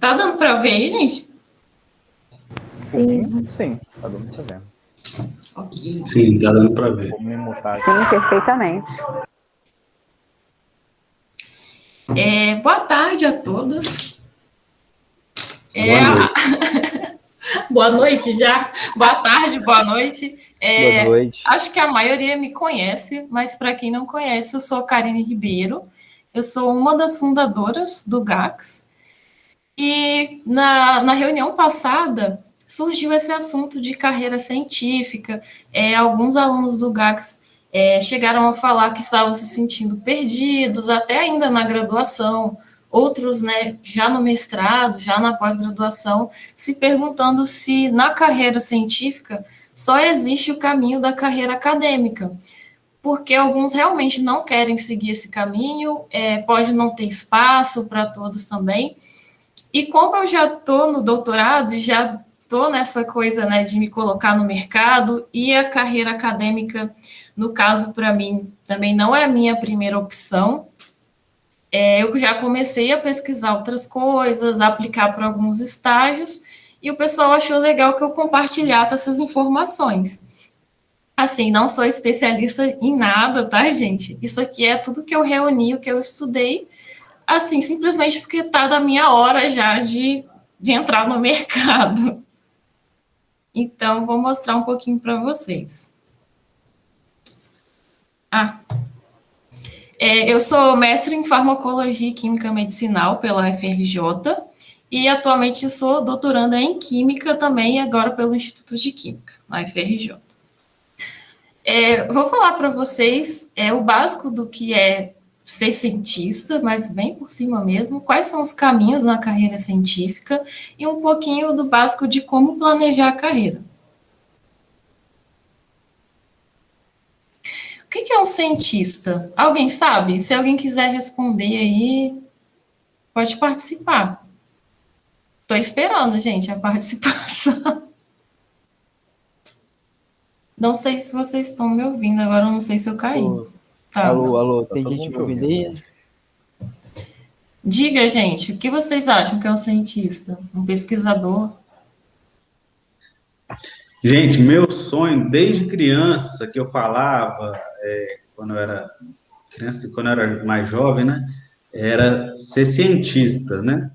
Tá dando para ver aí, gente? Sim. Sim, tá dando pra ver. Ok. Sim, tá dando para ver. Vou me mutar aqui. Sim, perfeitamente. Boa tarde a todos. Boa noite. Boa noite já. Boa tarde, boa noite. Boa noite. Acho que a maioria me conhece, mas para quem não conhece, eu sou Karine Ribeiro. Eu sou uma das fundadoras do GACS. E na reunião passada surgiu esse assunto de carreira científica. Alguns alunos do GACS chegaram a falar que estavam se sentindo perdidos, até ainda na graduação, outros, né, já no mestrado, já na pós-graduação, se perguntando se na carreira científica só existe o caminho da carreira acadêmica, porque alguns realmente não querem seguir esse caminho, pode não ter espaço para todos também. E como eu já estou no doutorado e já estou nessa coisa, né, de me colocar no mercado, e a carreira acadêmica, no caso, para mim, também não é a minha primeira opção, eu já comecei a pesquisar outras coisas, aplicar para alguns estágios, e o pessoal achou legal que eu compartilhasse essas informações. Assim, não sou especialista em nada, tá, gente? Isso aqui é tudo que eu reuni, o que eu estudei, assim, simplesmente porque está da minha hora já de entrar no mercado. Então, vou mostrar um pouquinho para vocês. Eu sou mestre em farmacologia e química medicinal pela UFRJ e atualmente sou doutoranda em química também, agora pelo Instituto de Química, na UFRJ. Vou falar para vocês o básico do que é ser cientista, mas bem por cima mesmo, quais são os caminhos na carreira científica e um pouquinho do básico de como planejar a carreira. O que é um cientista? Alguém sabe? Se alguém quiser responder aí, pode participar. Estou esperando, gente, a participação. Não sei se vocês estão me ouvindo, agora eu não sei se eu caí. Tá. Alô, tem gente me ouvindo aí? Diga, gente, o que vocês acham que é um cientista? Um pesquisador? Gente, meu sonho, desde criança, que eu falava, quando eu era criança, quando eu era mais jovem, né, era ser cientista, né?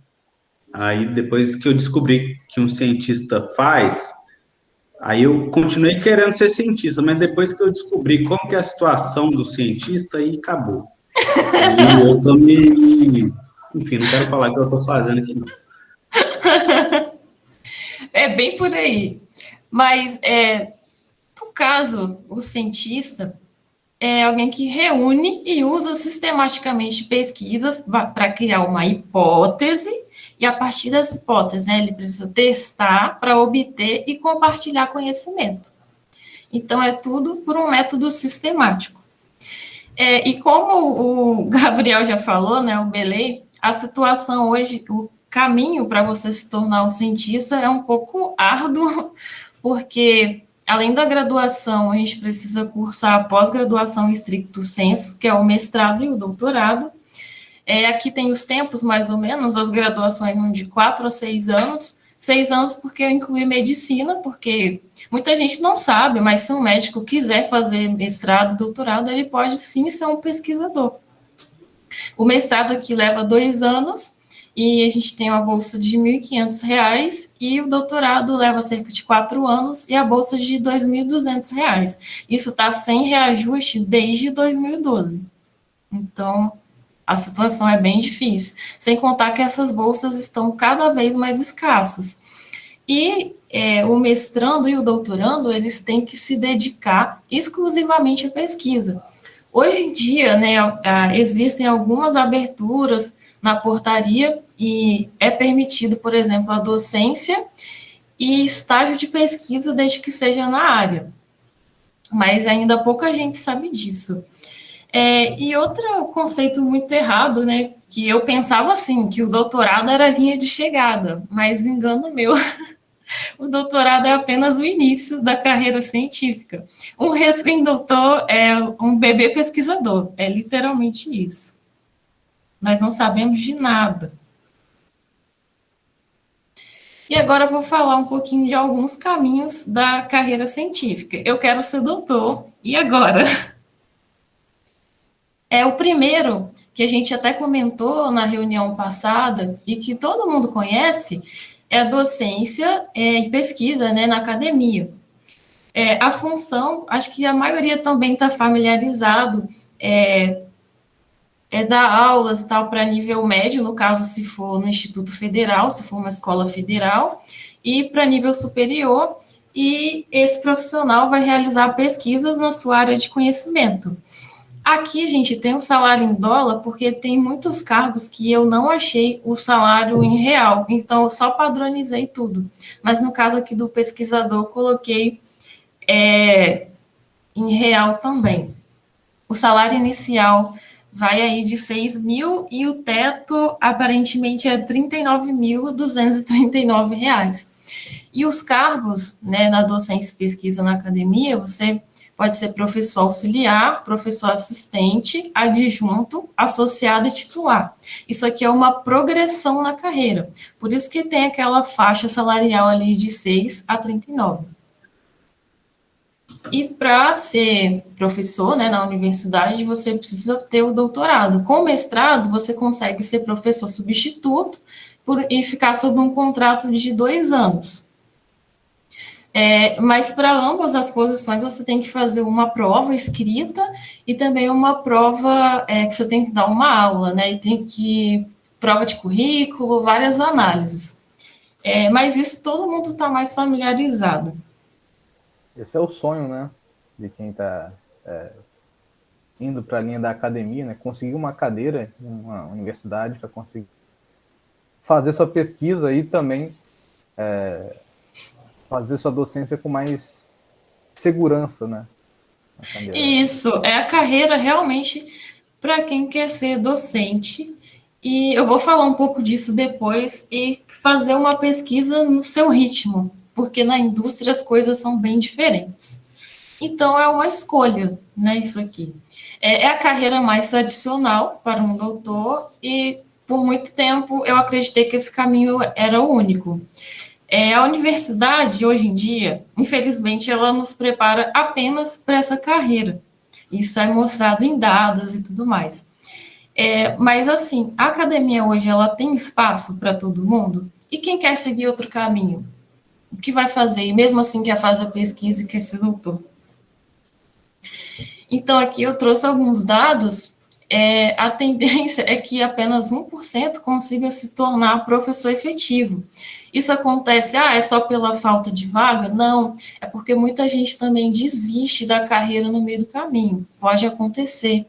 Aí, depois que eu descobri que um cientista faz, aí eu continuei querendo ser cientista, mas depois que eu descobri como que é a situação do cientista, aí acabou. Aí eu tô Enfim, não quero falar o que eu tô fazendo aqui, não. É bem por aí. Mas, no caso, o cientista é alguém que reúne e usa sistematicamente pesquisas para criar uma hipótese, e a partir dessa hipótese, né, ele precisa testar para obter e compartilhar conhecimento. Então, é tudo por um método sistemático. E como o Gabriel já falou, né, o Belay, a situação hoje, o caminho para você se tornar um cientista é um pouco árduo, porque além da graduação, a gente precisa cursar a pós-graduação em stricto sensu, que é o mestrado e o doutorado. Aqui tem os tempos, mais ou menos, as graduações vão de 4 a 6 anos. 6 anos porque eu incluí medicina, porque muita gente não sabe, mas se um médico quiser fazer mestrado, doutorado, ele pode sim ser um pesquisador. O mestrado aqui leva 2 anos, e a gente tem uma bolsa de R$ 1.500, e o doutorado leva cerca de 4 anos, e a bolsa de R$ 2.200. Isso está sem reajuste desde 2012. Então, a situação é bem difícil. Sem contar que essas bolsas estão cada vez mais escassas. E o mestrando e o doutorando, eles têm que se dedicar exclusivamente à pesquisa. Hoje em dia, né, existem algumas aberturas na portaria e é permitido, por exemplo, a docência e estágio de pesquisa desde que seja na área. Mas ainda pouca gente sabe disso. E outro conceito muito errado, né, que eu pensava assim, que o doutorado era a linha de chegada, mas engano meu. O doutorado é apenas o início da carreira científica. Um recém-doutor é um bebê pesquisador, é literalmente isso. Nós não sabemos de nada. E agora eu vou falar um pouquinho de alguns caminhos da carreira científica. Eu quero ser doutor, e agora? O primeiro, que a gente até comentou na reunião passada, e que todo mundo conhece, é a docência e pesquisa, né, na academia. A função, acho que a maioria também está familiarizado, dar aulas e tal para nível médio, no caso, se for no Instituto Federal, se for uma escola federal, e para nível superior, e esse profissional vai realizar pesquisas na sua área de conhecimento. Aqui, gente, tem o salário em dólar, porque tem muitos cargos que eu não achei o salário em real, então eu só padronizei tudo. Mas no caso aqui do pesquisador, coloquei em real também. O salário inicial vai aí de 6 mil e o teto, aparentemente, é R$ 39.239. E os cargos, né, na docência e pesquisa na academia, você pode ser professor auxiliar, professor assistente, adjunto, associado e titular. Isso aqui é uma progressão na carreira. Por isso que tem aquela faixa salarial ali de 6 a 39. E para ser professor, né, na universidade, você precisa ter o doutorado. Com o mestrado, você consegue ser professor substituto e ficar sob um contrato de 2 anos. Mas para ambas as posições, você tem que fazer uma prova escrita e também uma prova que você tem que dar uma aula, né? E tem que prova de currículo, várias análises. Mas isso todo mundo está mais familiarizado. Esse é o sonho, né, de quem está indo para a linha da academia, né, conseguir uma cadeira em uma universidade para conseguir fazer sua pesquisa e também fazer sua docência com mais segurança, né? Isso, é a carreira realmente para quem quer ser docente. E eu vou falar um pouco disso depois e fazer uma pesquisa no seu ritmo, porque na indústria as coisas são bem diferentes. Então, é uma escolha, né, isso aqui. É a carreira mais tradicional para um doutor e, por muito tempo, eu acreditei que esse caminho era o único. A universidade, hoje em dia, infelizmente, ela nos prepara apenas para essa carreira. Isso é mostrado em dados e tudo mais. Mas, assim, a academia hoje, ela tem espaço para todo mundo? E quem quer seguir outro caminho? O que vai fazer? E mesmo assim quer fazer a pesquisa e quer ser doutor? Então, aqui eu trouxe alguns dados. A tendência é que apenas 1% consiga se tornar professor efetivo. Isso acontece, é só pela falta de vaga? Não, é porque muita gente também desiste da carreira no meio do caminho. Pode acontecer.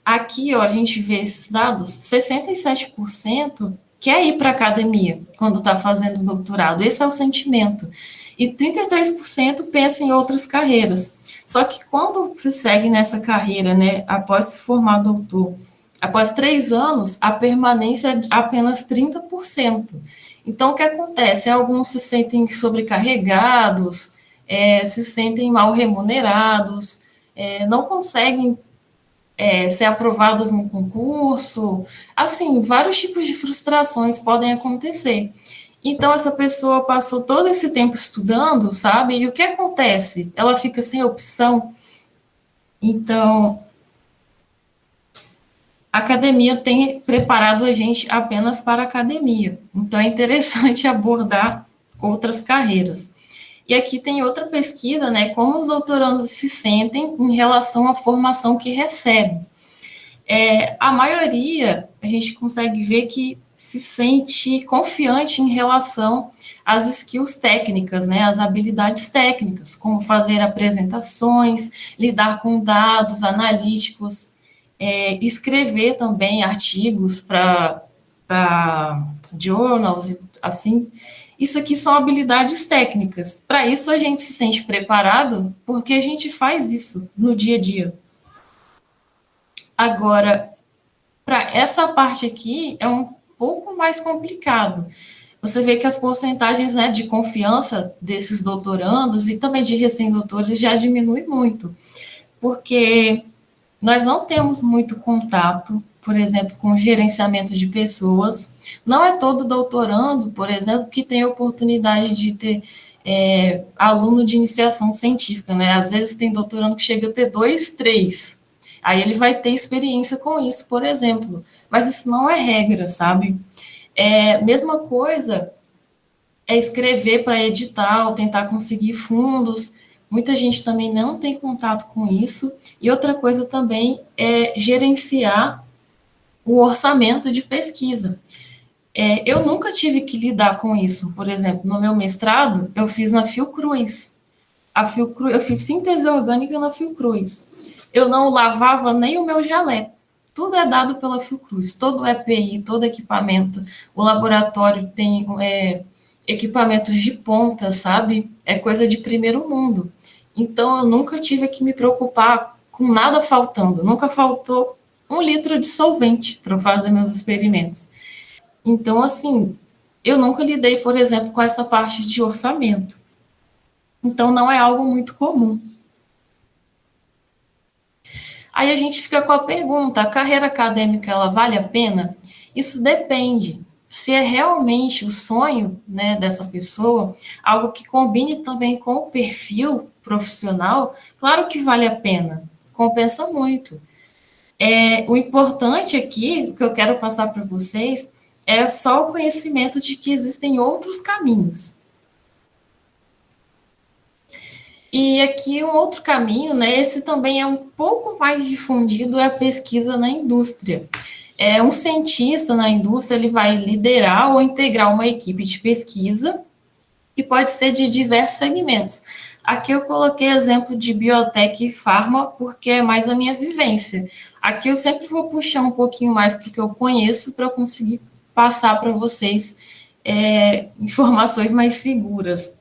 Aqui, a gente vê esses dados, 67% quer ir para a academia quando está fazendo doutorado. Esse é o sentimento. E 33% pensa em outras carreiras. Só que quando se segue nessa carreira, né, após se formar doutor, após 3 anos, a permanência é apenas 30%. Então, o que acontece? Alguns se sentem sobrecarregados, se sentem mal remunerados, não conseguem ser aprovados no concurso. Assim, vários tipos de frustrações podem acontecer. Então, essa pessoa passou todo esse tempo estudando, sabe? E o que acontece? Ela fica sem opção. Então, a academia tem preparado a gente apenas para a academia. Então, é interessante abordar outras carreiras. E aqui tem outra pesquisa, né? Como os doutorandos se sentem em relação à formação que recebem. A maioria, a gente consegue ver que se sente confiante em relação às skills técnicas, né, as habilidades técnicas, como fazer apresentações, lidar com dados analíticos, escrever também artigos para journals, assim. Isso aqui são habilidades técnicas. Para isso, a gente se sente preparado, porque a gente faz isso no dia a dia. Agora, para essa parte aqui, é um pouco mais complicado. Você vê que as porcentagens, né, de confiança desses doutorandos e também de recém-doutores já diminui muito, porque nós não temos muito contato, por exemplo, com gerenciamento de pessoas. Não é todo doutorando, por exemplo, que tem a oportunidade de ter aluno de iniciação científica, né? Às vezes tem doutorando que chega a ter 2, 3. Aí ele vai ter experiência com isso, por exemplo. Mas isso não é regra, sabe? Mesma coisa é escrever para edital, tentar conseguir fundos. Muita gente também não tem contato com isso. E outra coisa também é gerenciar o orçamento de pesquisa. Eu nunca tive que lidar com isso. Por exemplo, no meu mestrado, eu fiz na Fiocruz. Eu fiz síntese orgânica na Fiocruz. Eu não lavava nem o meu jaleco. Tudo é dado pela Fiocruz. Todo o EPI, todo equipamento. O laboratório tem equipamentos de ponta, sabe? É coisa de primeiro mundo. Então, eu nunca tive que me preocupar com nada faltando. Nunca faltou 1 litro de solvente para fazer meus experimentos. Então, assim, eu nunca lidei, por exemplo, com essa parte de orçamento. Então, não é algo muito comum. Aí a gente fica com a pergunta, a carreira acadêmica, ela vale a pena? Isso depende. Se é realmente o sonho, né, dessa pessoa, algo que combine também com o perfil profissional, claro que vale a pena, compensa muito. O importante aqui, o que eu quero passar para vocês, é só o conhecimento de que existem outros caminhos. E aqui um outro caminho, né, esse também é um pouco mais difundido, é a pesquisa na indústria. Um cientista na indústria, ele vai liderar ou integrar uma equipe de pesquisa, que pode ser de diversos segmentos. Aqui eu coloquei exemplo de biotech e farma, porque é mais a minha vivência. Aqui eu sempre vou puxar um pouquinho mais porque eu conheço, para eu conseguir passar para vocês informações mais seguras.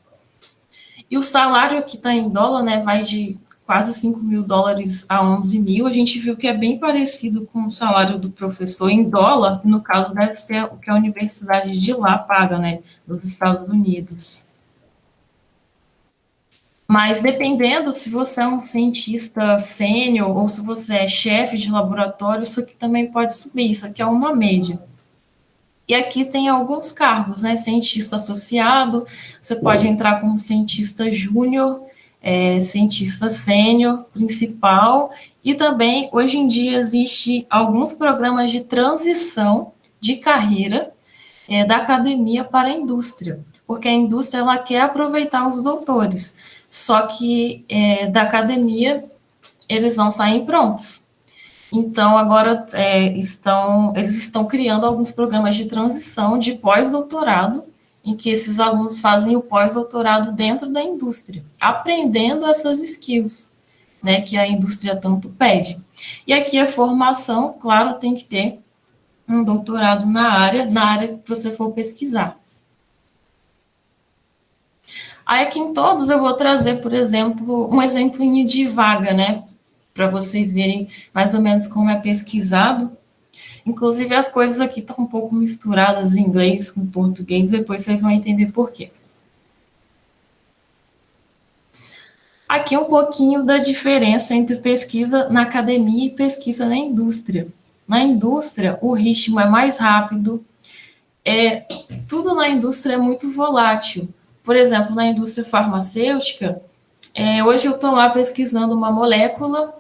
E o salário que está em dólar, né, vai de quase $5.000 a 11.000. A gente viu que é bem parecido com o salário do professor em dólar. No caso, deve ser o que a universidade de lá paga, né, dos Estados Unidos. Mas dependendo se você é um cientista sênior ou se você é chefe de laboratório, isso aqui também pode subir. Isso aqui é uma média. E aqui tem alguns cargos, né? Cientista associado, você pode entrar como cientista júnior, cientista sênior, principal, e também, hoje em dia, existe alguns programas de transição de carreira da academia para a indústria, porque a indústria ela quer aproveitar os doutores, só que da academia eles não saem prontos. Então, agora eles estão criando alguns programas de transição de pós-doutorado, em que esses alunos fazem o pós-doutorado dentro da indústria, aprendendo essas skills, né, que a indústria tanto pede. E aqui a formação, claro, tem que ter um doutorado na área que você for pesquisar. Aí aqui em todos eu vou trazer, por exemplo, um exemplinho de vaga, né, para vocês verem mais ou menos como é pesquisado. Inclusive, as coisas aqui estão um pouco misturadas em inglês com português, depois vocês vão entender por quê. Aqui um pouquinho da diferença entre pesquisa na academia e pesquisa na indústria. Na indústria, o ritmo é mais rápido, tudo na indústria é muito volátil. Por exemplo, na indústria farmacêutica, hoje eu estou lá pesquisando uma molécula,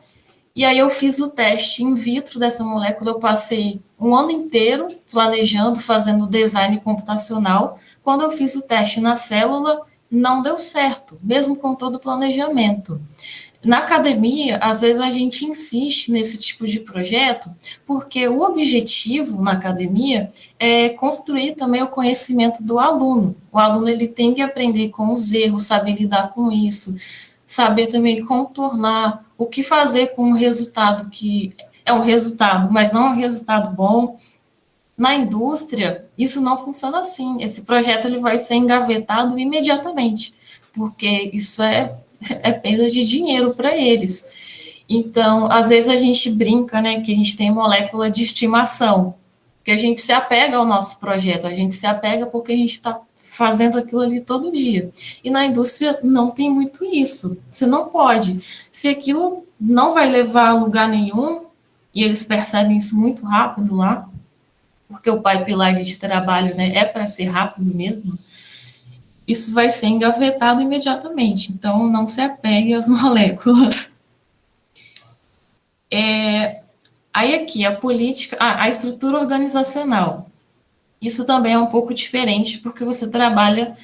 e aí eu fiz o teste in vitro dessa molécula, eu passei um ano inteiro planejando, fazendo design computacional. Quando eu fiz o teste na célula, não deu certo, mesmo com todo o planejamento. Na academia, às vezes a gente insiste nesse tipo de projeto, porque o objetivo na academia é construir também o conhecimento do aluno. O aluno ele tem que aprender com os erros, saber lidar com isso, saber também contornar o que fazer com um resultado que é um resultado, mas não é um resultado bom. Na indústria, isso não funciona assim. Esse projeto ele vai ser engavetado imediatamente, porque isso é perda de dinheiro para eles. Então, às vezes a gente brinca, né, que a gente tem molécula de estimação, que a gente se apega ao nosso projeto, a gente se apega porque a gente está fazendo aquilo ali todo dia. E na indústria não tem muito isso. Você não pode. Se aquilo não vai levar a lugar nenhum, e eles percebem isso muito rápido lá, porque o pipeline de trabalho, né, é para ser rápido mesmo, isso vai ser engavetado imediatamente. Então, não se apegue às moléculas. Aí aqui, a política, a estrutura organizacional. Isso também é um pouco diferente, porque você trabalha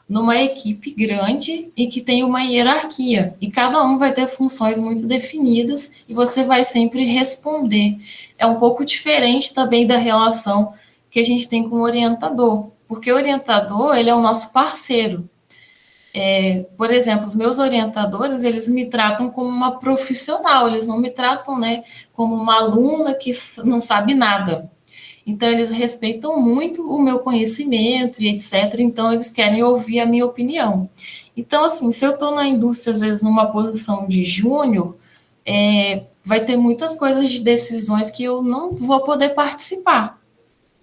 numa equipe grande e que tem uma hierarquia, e cada um vai ter funções muito definidas, e você vai sempre responder. É um pouco diferente também da relação que a gente tem com o orientador, porque o orientador, ele é o nosso parceiro. Por exemplo, os meus orientadores, eles me tratam como uma profissional, eles não me tratam, né, como uma aluna que não sabe nada. Então, eles respeitam muito o meu conhecimento e etc. Então, eles querem ouvir a minha opinião. Então, assim, se eu estou na indústria, às vezes, numa posição de júnior, vai ter muitas coisas de decisões que eu não vou poder participar,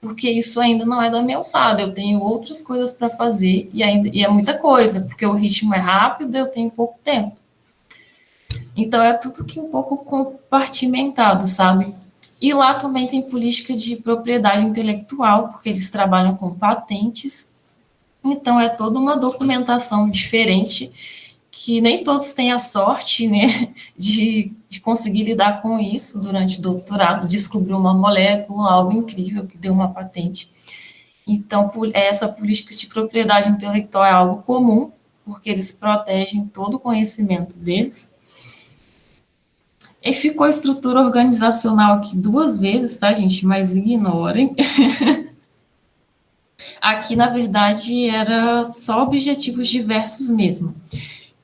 porque isso ainda não é da minha alçada. Eu tenho outras coisas para fazer e é muita coisa, porque o ritmo é rápido, eu tenho pouco tempo. Então, é tudo que um pouco compartimentado, sabe? E lá também tem política de propriedade intelectual, porque eles trabalham com patentes. Então, é toda uma documentação diferente, que nem todos têm a sorte, né, de conseguir lidar com isso durante o doutorado, descobrir uma molécula, algo incrível que deu uma patente. Então, essa política de propriedade intelectual é algo comum, porque eles protegem todo o conhecimento deles. E ficou a estrutura organizacional aqui 2 vezes, tá, gente? Mas ignorem. Aqui, na verdade, era só objetivos diversos mesmo.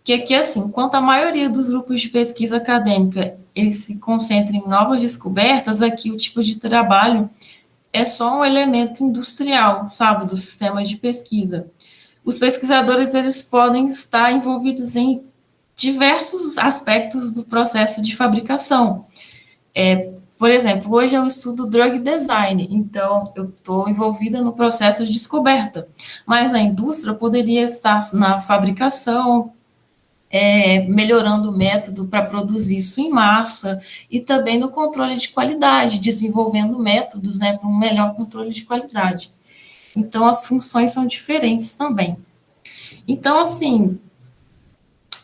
Que aqui, assim, enquanto a maioria dos grupos de pesquisa acadêmica eles se concentram em novas descobertas, aqui o tipo de trabalho é só um elemento industrial, sabe, do sistema de pesquisa. Os pesquisadores, eles podem estar envolvidos em diversos aspectos do processo de fabricação. Por exemplo, hoje eu estudo drug design, então eu estou envolvida no processo de descoberta, mas a indústria poderia estar na fabricação, melhorando o método para produzir isso em massa, e também no controle de qualidade, desenvolvendo métodos, né, para um melhor controle de qualidade. Então, as funções são diferentes também. Então, assim,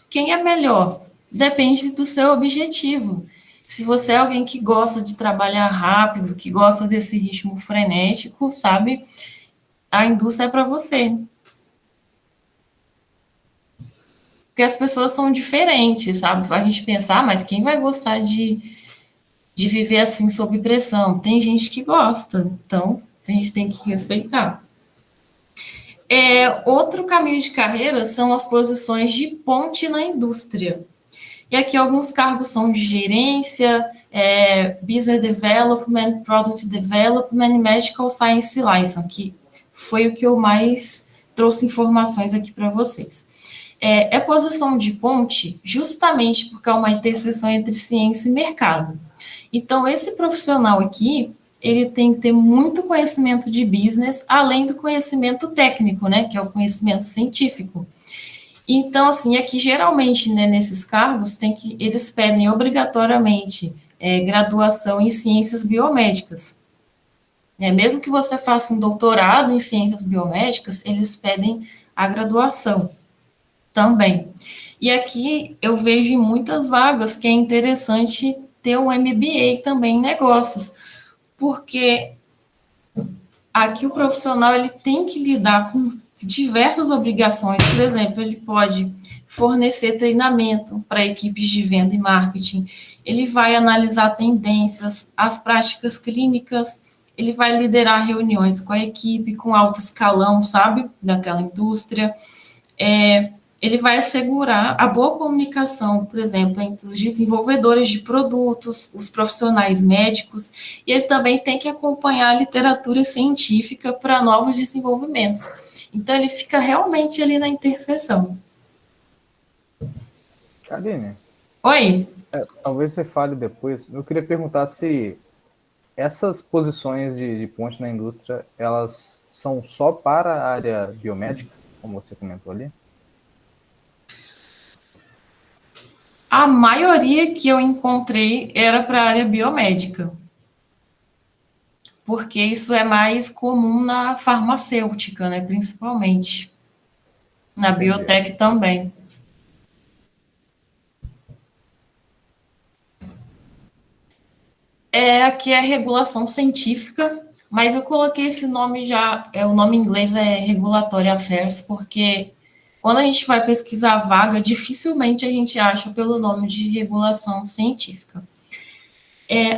quem é melhor? Depende do seu objetivo. Se você é alguém que gosta de trabalhar rápido, que gosta desse ritmo frenético, sabe? A indústria é para você. Porque as pessoas são diferentes, sabe? A gente pensar, mas quem vai gostar de viver assim sob pressão? Tem gente que gosta, então a gente tem que respeitar. Outro caminho de carreira são as posições de ponte na indústria. E aqui alguns cargos são de gerência, Business Development, Product Development e Medical Science Liaison, que foi o que eu mais trouxe informações aqui para vocês. É posição de ponte justamente porque é uma interseção entre ciência e mercado. Então, esse profissional aqui, ele tem que ter muito conhecimento de business, além do conhecimento técnico, né, que é o conhecimento científico. Então, assim, aqui geralmente, né, nesses cargos, eles pedem obrigatoriamente graduação em ciências biomédicas. Mesmo que você faça um doutorado em ciências biomédicas, eles pedem a graduação também. E aqui eu vejo em muitas vagas que é interessante ter um MBA também em negócios, porque aqui o profissional ele tem que lidar com diversas obrigações. Por exemplo, ele pode fornecer treinamento para equipes de venda e marketing, ele vai analisar tendências, as práticas clínicas, ele vai liderar reuniões com a equipe, com alto escalão, sabe, daquela indústria. Ele vai assegurar a boa comunicação, por exemplo, entre os desenvolvedores de produtos, os profissionais médicos, e ele também tem que acompanhar a literatura científica para novos desenvolvimentos. Então, ele fica realmente ali na interseção. Aline? Oi? Talvez você fale depois. Eu queria perguntar se essas posições de ponte na indústria, elas são só para a área biomédica, como você comentou ali? A maioria que eu encontrei era para a área biomédica. porque isso é mais comum na farmacêutica, né, principalmente. Na biotech também. Aqui é regulação científica, mas eu coloquei esse nome já, o nome em inglês é Regulatory Affairs, porque quando a gente vai pesquisar vaga, dificilmente a gente acha pelo nome de regulação científica.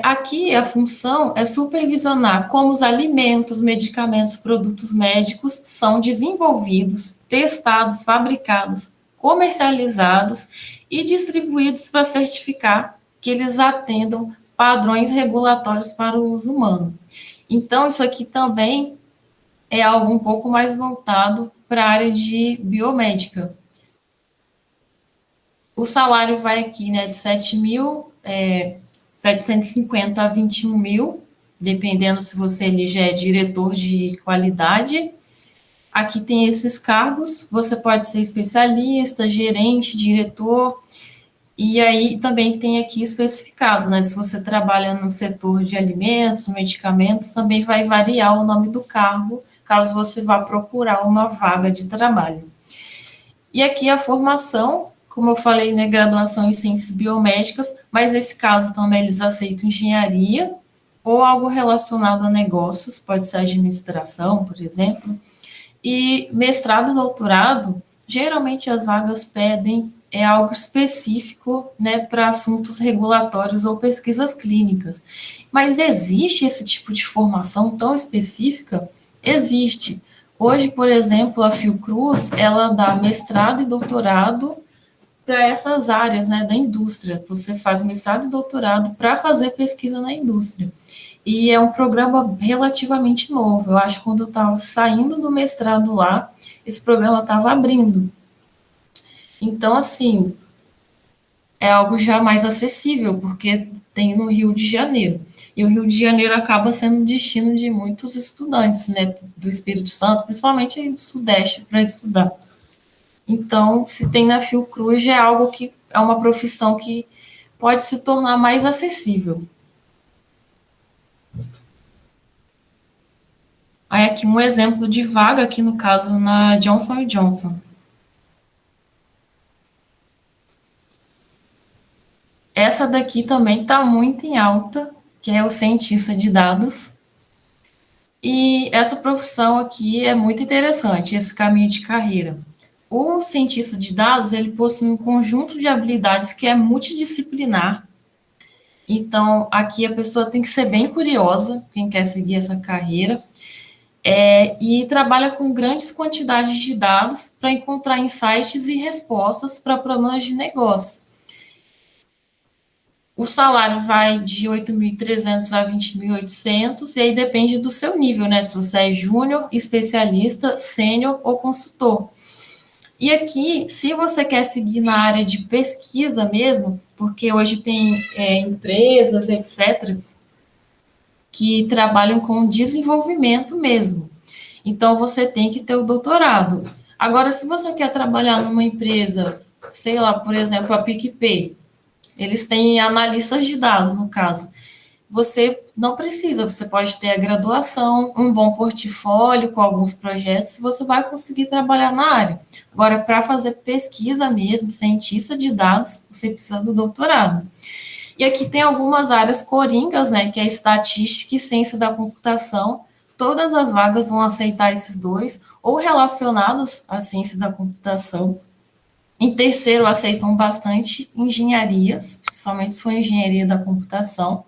Aqui a função é supervisionar como os alimentos, medicamentos, produtos médicos são desenvolvidos, testados, fabricados, comercializados e distribuídos para certificar que eles atendam padrões regulatórios para o uso humano. Então, isso aqui também é algo um pouco mais voltado para a área de biomédica. O salário vai aqui, né, de 7.750 a 21 mil, dependendo se ele já é diretor de qualidade. Aqui tem esses cargos, você pode ser especialista, gerente, diretor, e aí também tem aqui especificado, né, se você trabalha no setor de alimentos, medicamentos, também vai variar o nome do cargo, caso você vá procurar uma vaga de trabalho. E aqui a formação, como eu falei, né, graduação em ciências biomédicas, mas nesse caso também eles aceitam engenharia ou algo relacionado a negócios, pode ser administração, por exemplo. E mestrado e doutorado, geralmente as vagas pedem algo específico, né, para assuntos regulatórios ou pesquisas clínicas. Mas existe esse tipo de formação tão específica? Existe. Hoje, por exemplo, a Fiocruz, ela dá mestrado e doutorado para essas áreas, né, da indústria. Você faz mestrado e doutorado para fazer pesquisa na indústria. E é um programa relativamente novo. Eu acho que quando eu estava saindo do mestrado lá, esse programa estava abrindo. Então, assim, é algo já mais acessível, porque tem no Rio de Janeiro. E o Rio de Janeiro acaba sendo destino de muitos estudantes, né, do Espírito Santo, principalmente aí do Sudeste, para estudar. Então, se tem na Fiocruz, é algo que é uma profissão que pode se tornar mais acessível. Aí aqui um exemplo de vaga, aqui no caso, na Johnson & Johnson. Essa daqui também está muito em alta, que é o cientista de dados. E essa profissão aqui é muito interessante, esse caminho de carreira. O cientista de dados, ele possui um conjunto de habilidades que é multidisciplinar. Então, aqui a pessoa tem que ser bem curiosa, quem quer seguir essa carreira, e trabalha com grandes quantidades de dados para encontrar insights e respostas para problemas de negócio. O salário vai de 8.300 a 20.800, e aí depende do seu nível, né? Se você é júnior, especialista, sênior ou consultor. E aqui, se você quer seguir na área de pesquisa mesmo, porque hoje tem empresas, etc., que trabalham com desenvolvimento mesmo. Então, você tem que ter o doutorado. Agora, se você quer trabalhar numa empresa, sei lá, por exemplo, a PicPay, eles têm analistas de dados, no caso. Você não precisa, você pode ter a graduação, um bom portfólio com alguns projetos, você vai conseguir trabalhar na área. Agora, para fazer pesquisa mesmo, cientista de dados, você precisa do doutorado. E aqui tem algumas áreas coringas, né, que é estatística e ciência da computação. Todas as vagas vão aceitar esses dois, ou relacionados à ciência da computação. Em terceiro, aceitam bastante engenharias, principalmente se for engenharia da computação.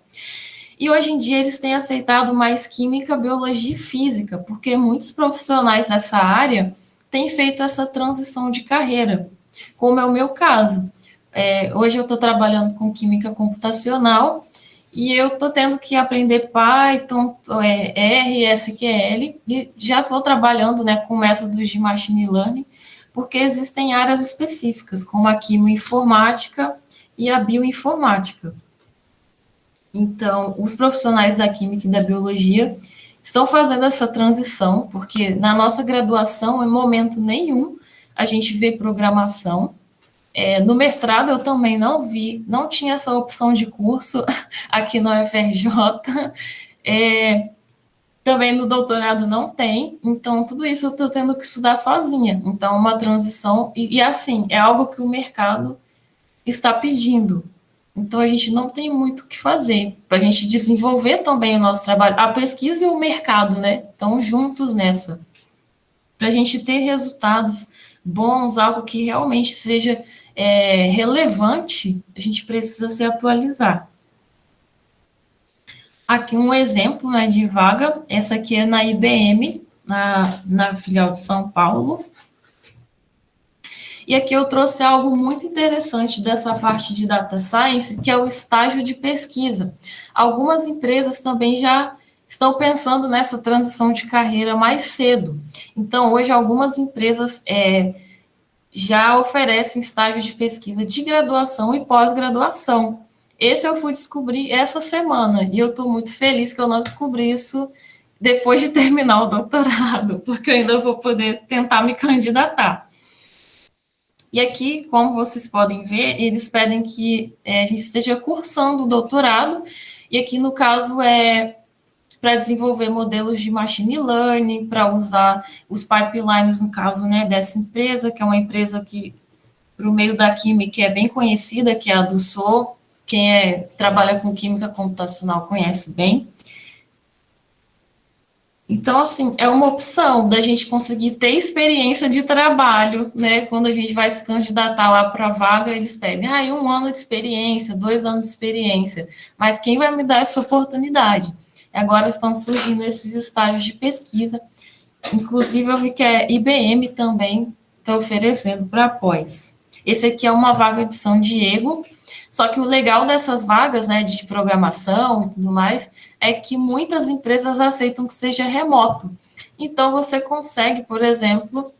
E hoje em dia eles têm aceitado mais química, biologia e física, porque muitos profissionais nessa área têm feito essa transição de carreira, como é o meu caso. Hoje eu estou trabalhando com química computacional e eu estou tendo que aprender Python, R, SQL, e já estou trabalhando, né, com métodos de machine learning, porque existem áreas específicas, como a quimioinformática e a bioinformática. Então, os profissionais da química e da biologia estão fazendo essa transição, porque na nossa graduação, em momento nenhum, a gente vê programação. No mestrado, eu também não tinha essa opção de curso aqui no UFRJ. Também no doutorado não tem, então tudo isso eu estou tendo que estudar sozinha. Então, uma transição, e assim, é algo que o mercado está pedindo. Então, a gente não tem muito o que fazer para a gente desenvolver também o nosso trabalho. A pesquisa e o mercado, né, estão juntos nessa. Para a gente ter resultados bons, algo que realmente seja relevante, a gente precisa se atualizar. Aqui um exemplo, né, de vaga, essa aqui é na IBM, na filial de São Paulo. E aqui eu trouxe algo muito interessante dessa parte de Data Science, que é o estágio de pesquisa. Algumas empresas também já estão pensando nessa transição de carreira mais cedo. Então, hoje, algumas empresas já oferecem estágio de pesquisa de graduação e pós-graduação. Esse eu fui descobrir essa semana, e eu estou muito feliz que eu não descobri isso depois de terminar o doutorado, porque eu ainda vou poder tentar me candidatar. E aqui, como vocês podem ver, eles pedem que a gente esteja cursando o doutorado, e aqui, no caso, para desenvolver modelos de machine learning, para usar os pipelines, no caso, né, dessa empresa, que é uma empresa que, para o meio da química, é bem conhecida, que é a Dussault. Quem trabalha com química computacional conhece bem. Então, assim, é uma opção da gente conseguir ter experiência de trabalho, né? Quando a gente vai se candidatar lá para a vaga, eles pedem, 1 ano de experiência, 2 anos de experiência. Mas quem vai me dar essa oportunidade? Agora estão surgindo esses estágios de pesquisa. Inclusive, eu vi que a IBM também está oferecendo para pós. Esse aqui é uma vaga de São Diego. Só que o legal dessas vagas, né, de programação e tudo mais, é que muitas empresas aceitam que seja remoto. Então, você consegue, por exemplo,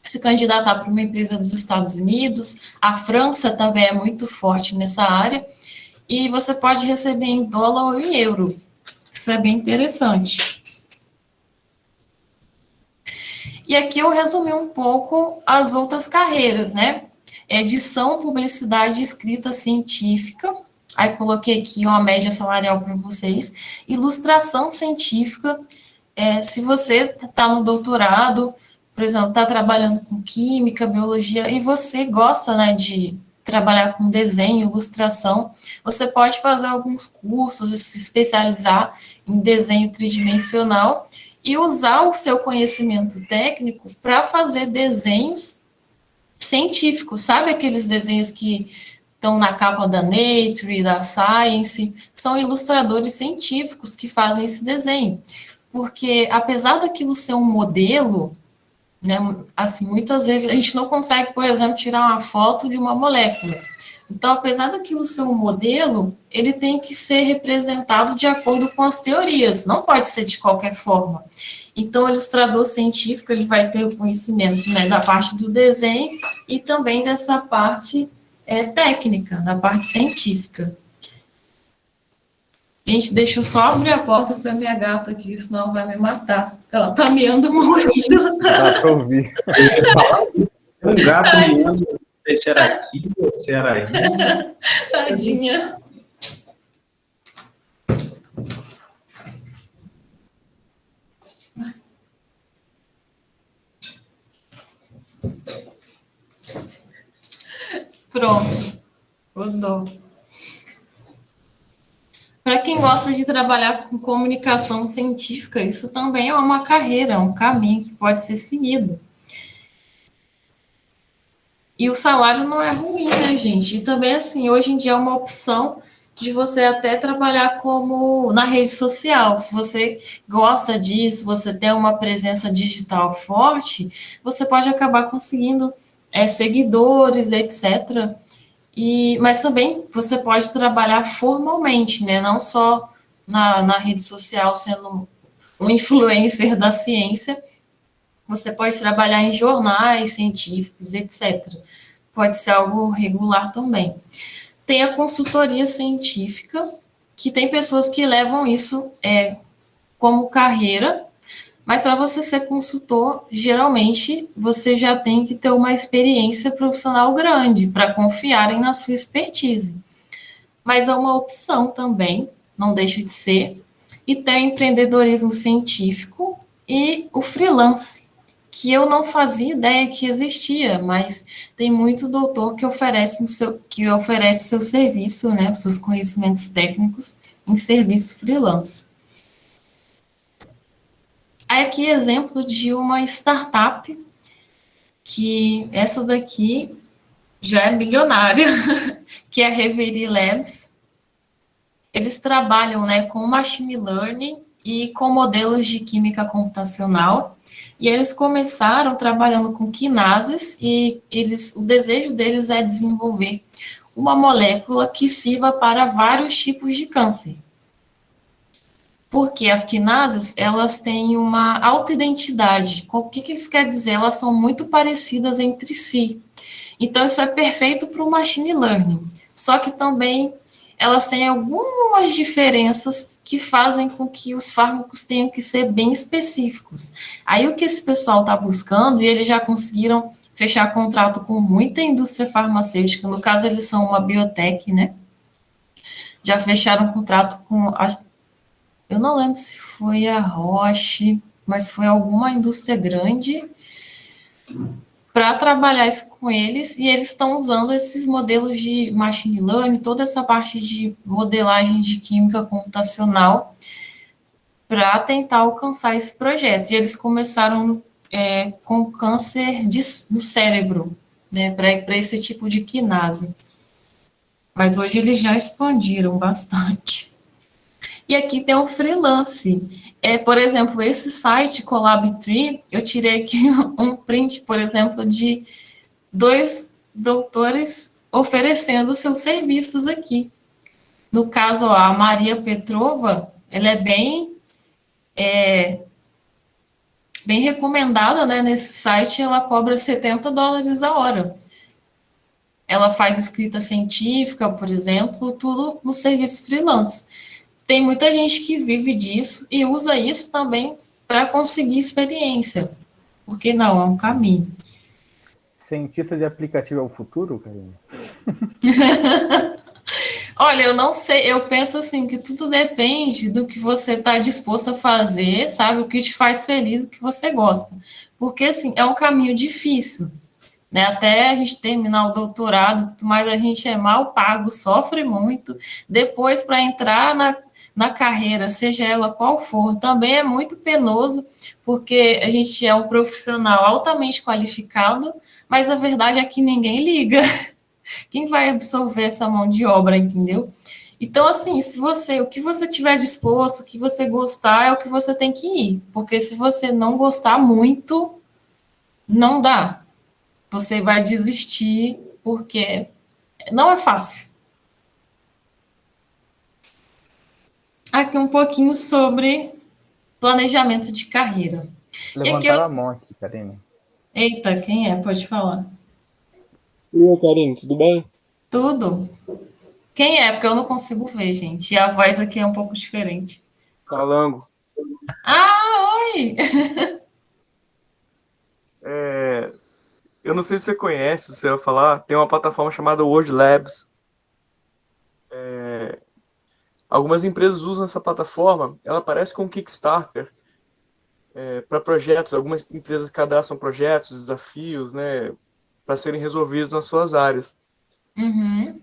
se candidatar para uma empresa dos Estados Unidos, a França também é muito forte nessa área, e você pode receber em dólar ou em euro. Isso é bem interessante. E aqui eu resumi um pouco as outras carreiras, né? Edição, publicidade, escrita científica. Aí coloquei aqui uma média salarial para vocês. Ilustração científica. Se você está no doutorado, por exemplo, está trabalhando com química, biologia, e você gosta, né, de trabalhar com desenho, ilustração, você pode fazer alguns cursos e se especializar em desenho tridimensional e usar o seu conhecimento técnico para fazer desenhos científicos, sabe aqueles desenhos que estão na capa da Nature, da Science? São ilustradores científicos que fazem esse desenho, porque apesar daquilo ser um modelo, né, assim, muitas vezes a gente não consegue, por exemplo, tirar uma foto de uma molécula. Então, apesar daquilo ser um modelo, ele tem que ser representado de acordo com as teorias, não pode ser de qualquer forma. Então, o ilustrador científico, ele vai ter o conhecimento, né, da parte do desenho e também dessa parte técnica, da parte científica. Gente, deixa eu só abrir a porta para minha gata aqui, senão ela vai me matar. Ela tá miando muito. Dá para ouvir. Um gato miando, não sei se era aqui ou se era aí. Tadinha. Pronto. Rodou. Para quem gosta de trabalhar com comunicação científica, isso também é uma carreira, um caminho que pode ser seguido. E o salário não é ruim, né, gente? E também, assim, hoje em dia é uma opção de você até trabalhar como na rede social. Se você gosta disso, você tem uma presença digital forte, você pode acabar conseguindo seguidores, etc. Mas também você pode trabalhar formalmente, né? Não só na rede social sendo um influencer da ciência, você pode trabalhar em jornais científicos, etc. Pode ser algo regular também. Tem a consultoria científica, que tem pessoas que levam isso como carreira, mas para você ser consultor, geralmente, você já tem que ter uma experiência profissional grande para confiarem na sua expertise. Mas é uma opção também, não deixa de ser. e tem o empreendedorismo científico e o freelance, que eu não fazia ideia que existia, mas tem muito doutor que oferece o seu serviço, né, os seus conhecimentos técnicos em serviço freelance. Aí aqui exemplo de uma startup, que essa daqui já é milionária, que é a Reverie Labs. Eles trabalham, né, com machine learning e com modelos de química computacional, e eles começaram trabalhando com quinases, e o desejo deles é desenvolver uma molécula que sirva para vários tipos de câncer. Porque as quinases, elas têm uma autoidentidade. O que isso quer dizer? Elas são muito parecidas entre si. Então, isso é perfeito para o machine learning. Só que também elas têm algumas diferenças que fazem com que os fármacos tenham que ser bem específicos. Aí, o que esse pessoal está buscando, e eles já conseguiram fechar contrato com muita indústria farmacêutica, no caso, eles são uma biotech, né? Já fecharam contrato com... Eu não lembro se foi a Roche, mas foi alguma indústria grande para trabalhar isso com eles, e eles estão usando esses modelos de machine learning, toda essa parte de modelagem de química computacional para tentar alcançar esse projeto. E eles começaram com câncer no cérebro, né, para esse tipo de quinase. Mas hoje eles já expandiram bastante. E aqui tem o freelance. Por exemplo, esse site, ColabTree, eu tirei aqui um print, por exemplo, de 2 doutores oferecendo seus serviços aqui. No caso, a Maria Petrova, ela é bem recomendada, né, nesse site, ela cobra $70 a hora. Ela faz escrita científica, por exemplo, tudo no serviço freelance. Tem muita gente que vive disso e usa isso também para conseguir experiência. Porque não, é um caminho. Cientista de aplicativo é o futuro, Karine? Olha, eu não sei, eu penso assim, que tudo depende do que você está disposto a fazer, sabe? O que te faz feliz, o que você gosta. Porque, assim, é um caminho difícil, né? Até a gente terminar o doutorado, mas a gente é mal pago, sofre muito. Depois, para entrar na carreira, seja ela qual for, também é muito penoso, porque a gente é um profissional altamente qualificado, mas a verdade é que ninguém liga. Quem vai absorver essa mão de obra, entendeu? Então, assim, o que você tiver disposto, o que você gostar, é o que você tem que ir. Porque se você não gostar muito, não dá. Você vai desistir, porque não é fácil. Aqui um pouquinho sobre planejamento de carreira. Levantaram a mão aqui, Karine. Eita, quem é? Pode falar. E aí, Karine, tudo bem? Tudo. Quem é? Porque eu não consigo ver, gente. E a voz aqui é um pouco diferente. Calango. Ah, oi! Eu não sei se você conhece, se você vai falar, tem uma plataforma chamada Word Labs. Algumas empresas usam essa plataforma, ela parece com um Kickstarter para projetos. Algumas empresas cadastram projetos, desafios, né, para serem resolvidos nas suas áreas. Uhum.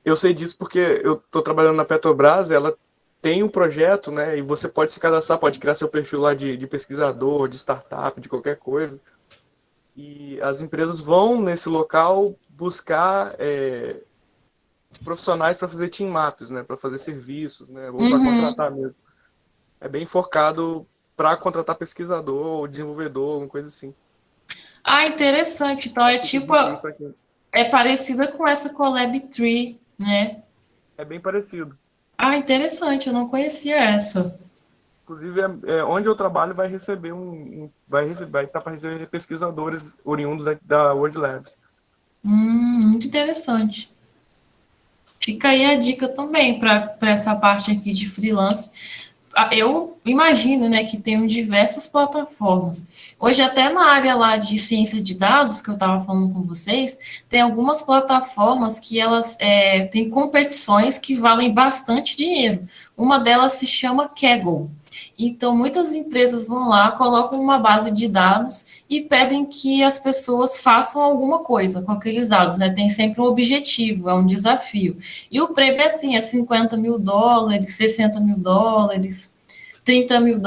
Eu sei disso porque eu estou trabalhando na Petrobras, ela tem um projeto, né, e você pode se cadastrar, pode criar seu perfil lá de pesquisador, de startup, de qualquer coisa. E as empresas vão nesse local buscar profissionais para fazer team maps, né, para fazer serviços, né, ou para contratar mesmo. É bem focado para contratar pesquisador ou desenvolvedor, alguma coisa assim. Ah, interessante. Então é tipo, é parecida com essa ColabTree, né? É bem parecido. Ah, interessante. Eu não conhecia essa. Inclusive, onde eu trabalho vai receber vai estar para receber pesquisadores oriundos da Word Labs. Muito interessante. Fica aí a dica também para essa parte aqui de freelance, eu imagino, né, que tem diversas plataformas. Hoje, até na área lá de ciência de dados, que eu estava falando com vocês, tem algumas plataformas que elas têm competições que valem bastante dinheiro. Uma delas se chama Kaggle. Então, muitas empresas vão lá, colocam uma base de dados e pedem que as pessoas façam alguma coisa com aqueles dados, né? Tem sempre um objetivo, é um desafio. E o prêmio é assim, é $50 mil, $60 mil, $30 mil,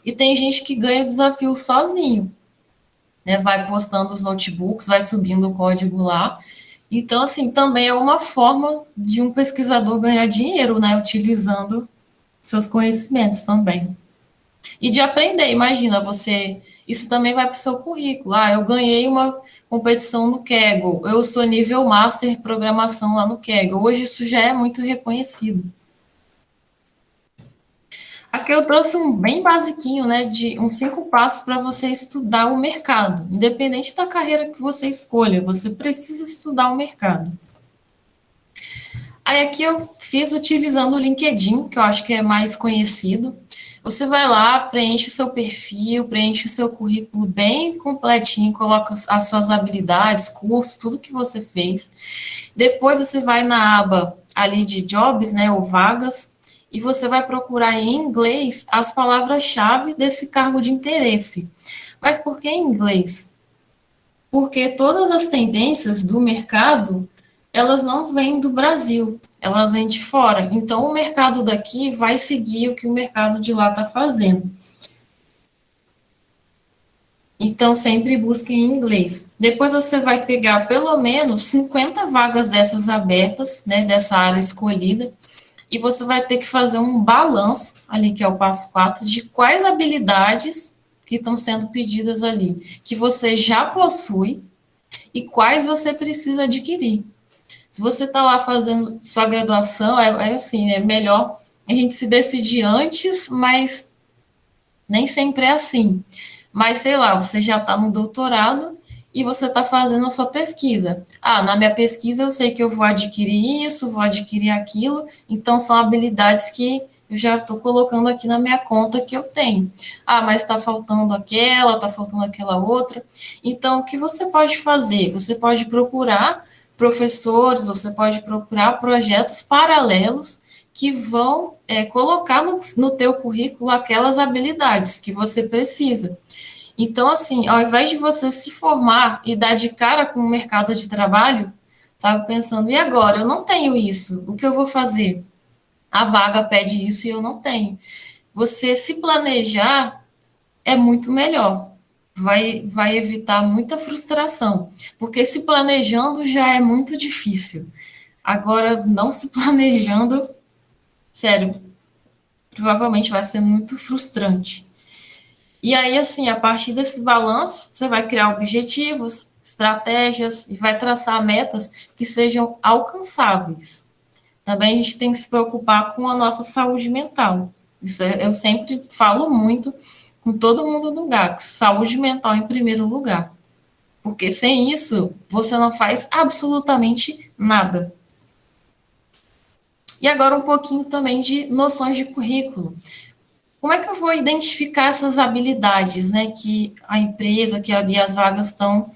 e tem gente que ganha o desafio sozinho, né? Vai postando os notebooks, vai subindo o código lá. Então, assim, também é uma forma de um pesquisador ganhar dinheiro, né? Utilizando seus conhecimentos também. E de aprender, imagina, isso também vai para o seu currículo. Eu ganhei uma competição no Kaggle, eu sou nível Master em Programação lá no Kaggle. Hoje isso já é muito reconhecido. Aqui eu trouxe um bem basiquinho, né, de uns 5 passos para você estudar o mercado. Independente da carreira que você escolha, você precisa estudar o mercado. Aí aqui eu fiz utilizando o LinkedIn, que eu acho que é mais conhecido. Você vai lá, preenche o seu perfil, preenche o seu currículo bem completinho, coloca as suas habilidades, curso, tudo que você fez. Depois você vai na aba ali de jobs, né, ou vagas, e você vai procurar em inglês as palavras-chave desse cargo de interesse. Mas por que em inglês? Porque todas as tendências do mercado, elas não vêm do Brasil, elas vêm de fora. Então, o mercado daqui vai seguir o que o mercado de lá está fazendo. Então, sempre busque em inglês. Depois você vai pegar pelo menos 50 vagas dessas abertas, né, dessa área escolhida, e você vai ter que fazer um balanço, ali que é o passo 4, de quais habilidades que estão sendo pedidas ali, que você já possui e quais você precisa adquirir. Se você está lá fazendo sua graduação, assim, é melhor a gente se decidir antes, mas nem sempre é assim. Mas, sei lá, você já está no doutorado e você está fazendo a sua pesquisa. Na minha pesquisa eu sei que eu vou adquirir isso, vou adquirir aquilo, então são habilidades que eu já estou colocando aqui na minha conta que eu tenho. Mas está faltando aquela outra. Então, o que você pode fazer? Você pode procurar professores, você pode procurar projetos paralelos que vão colocar no teu currículo aquelas habilidades que você precisa. Então, assim, ao invés de você se formar e dar de cara com o mercado de trabalho, sabe, pensando, e agora? Eu não tenho isso, o que eu vou fazer? A vaga pede isso e eu não tenho. Você se planejar é muito melhor. Vai evitar muita frustração, porque se planejando já é muito difícil. Agora, não se planejando, sério, provavelmente vai ser muito frustrante. E aí, assim, a partir desse balanço, você vai criar objetivos, estratégias e vai traçar metas que sejam alcançáveis. Também a gente tem que se preocupar com a nossa saúde mental. Isso eu sempre falo muito com todo mundo no GACS, saúde mental em primeiro lugar. Porque sem isso, você não faz absolutamente nada. E agora um pouquinho também de noções de currículo. Como é que eu vou identificar essas habilidades, né, que a empresa, que ali as vagas estão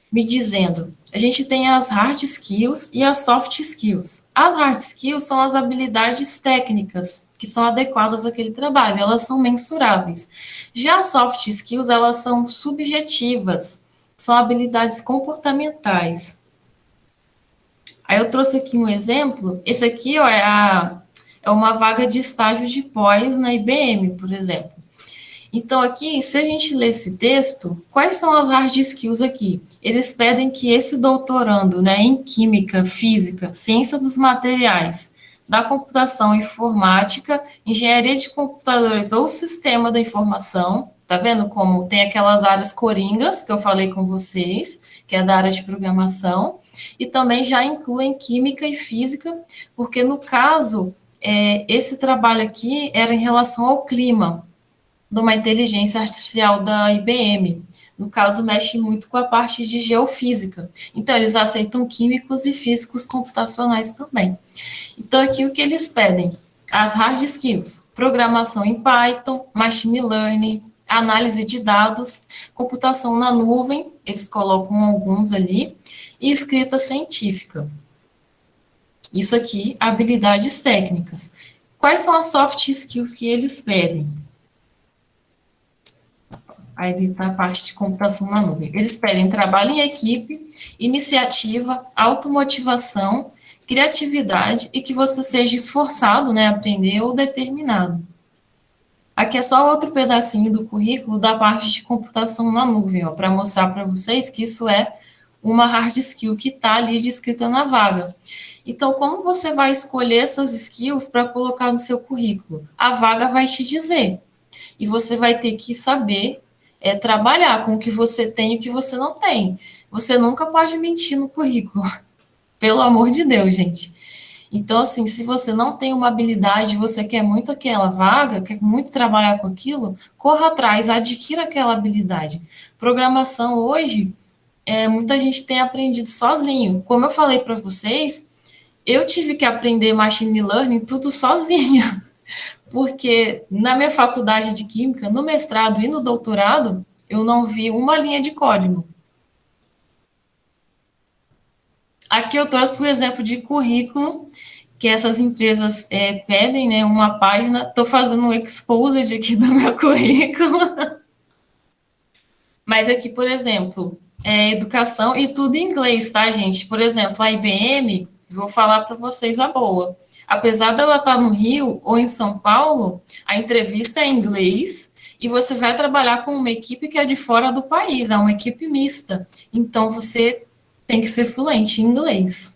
me dizendo? A gente tem as hard skills e as soft skills. As hard skills são as habilidades técnicas que são adequadas àquele trabalho, elas são mensuráveis. Já as soft skills, elas são subjetivas, são habilidades comportamentais. Aí eu trouxe aqui um exemplo, esse aqui é uma vaga de estágio de pós na IBM, por exemplo. Então, aqui, se a gente ler esse texto, quais são as hard skills aqui? Eles pedem que esse doutorando, né, em química, física, ciência dos materiais, da computação e informática, engenharia de computadores ou sistema da informação, tá vendo como tem aquelas áreas coringas que eu falei com vocês, que é da área de programação, e também já incluem química e física, porque no caso, esse trabalho aqui era em relação ao clima, de uma inteligência artificial da IBM. No caso, mexe muito com a parte de geofísica. Então, eles aceitam químicos e físicos computacionais também. Então, aqui o que eles pedem? as hard skills, programação em Python, machine learning, análise de dados, computação na nuvem, eles colocam alguns ali, e escrita científica. Isso aqui, habilidades técnicas. Quais são as soft skills que eles pedem? Aí está a parte de computação na nuvem. Eles pedem trabalho em equipe, iniciativa, automotivação, criatividade e que você seja esforçado, né, aprender ou determinado. Aqui é só outro pedacinho do currículo da parte de computação na nuvem, para mostrar para vocês que isso é uma hard skill que está ali descrita na vaga. Então, como você vai escolher essas skills para colocar no seu currículo? A vaga vai te dizer. E você vai ter que saber trabalhar com o que você tem e o que você não tem. Você nunca pode mentir no currículo. Pelo amor de Deus, gente. Então, assim, se você não tem uma habilidade, você quer muito aquela vaga, quer muito trabalhar com aquilo, corra atrás, adquira aquela habilidade. Programação hoje, muita gente tem aprendido sozinho. Como eu falei para vocês, eu tive que aprender machine learning tudo sozinha. Porque na minha faculdade de Química, no mestrado e no doutorado, eu não vi uma linha de código. Aqui eu trouxe um exemplo de currículo, que essas empresas pedem, né, uma página. Estou fazendo um exposed aqui do meu currículo. Mas aqui, por exemplo, educação e tudo em inglês, tá, gente? Por exemplo, a IBM, vou falar para vocês a boa. Apesar dela estar no Rio ou em São Paulo, a entrevista é em inglês e você vai trabalhar com uma equipe que é de fora do país, é uma equipe mista. Então, você tem que ser fluente em inglês.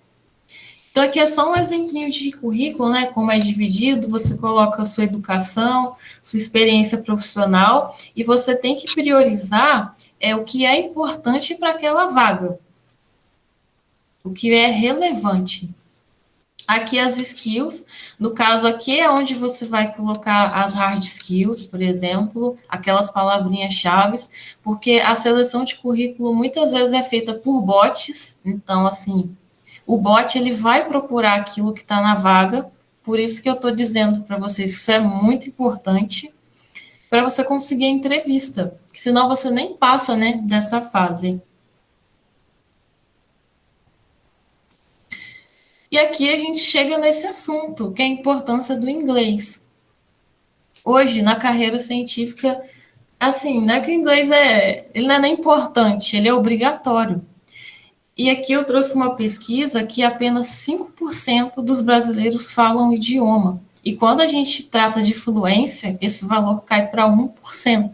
Então, aqui é só um exemplinho de currículo, né? Como é dividido, você coloca a sua educação, sua experiência profissional, e você tem que priorizar o que é importante para aquela vaga. O que é relevante. Aqui as skills, no caso aqui é onde você vai colocar as hard skills, por exemplo, aquelas palavrinhas-chave, porque a seleção de currículo muitas vezes é feita por bots, então, assim, o bot ele vai procurar aquilo que está na vaga, por isso que eu estou dizendo para vocês que isso é muito importante para você conseguir a entrevista, senão você nem passa, né, dessa fase. E aqui a gente chega nesse assunto, que é a importância do inglês. Hoje, na carreira científica, assim, não é que o inglês ele não é nem importante, ele é obrigatório. E aqui eu trouxe uma pesquisa que apenas 5% dos brasileiros falam o idioma. E quando a gente trata de fluência, esse valor cai para 1%.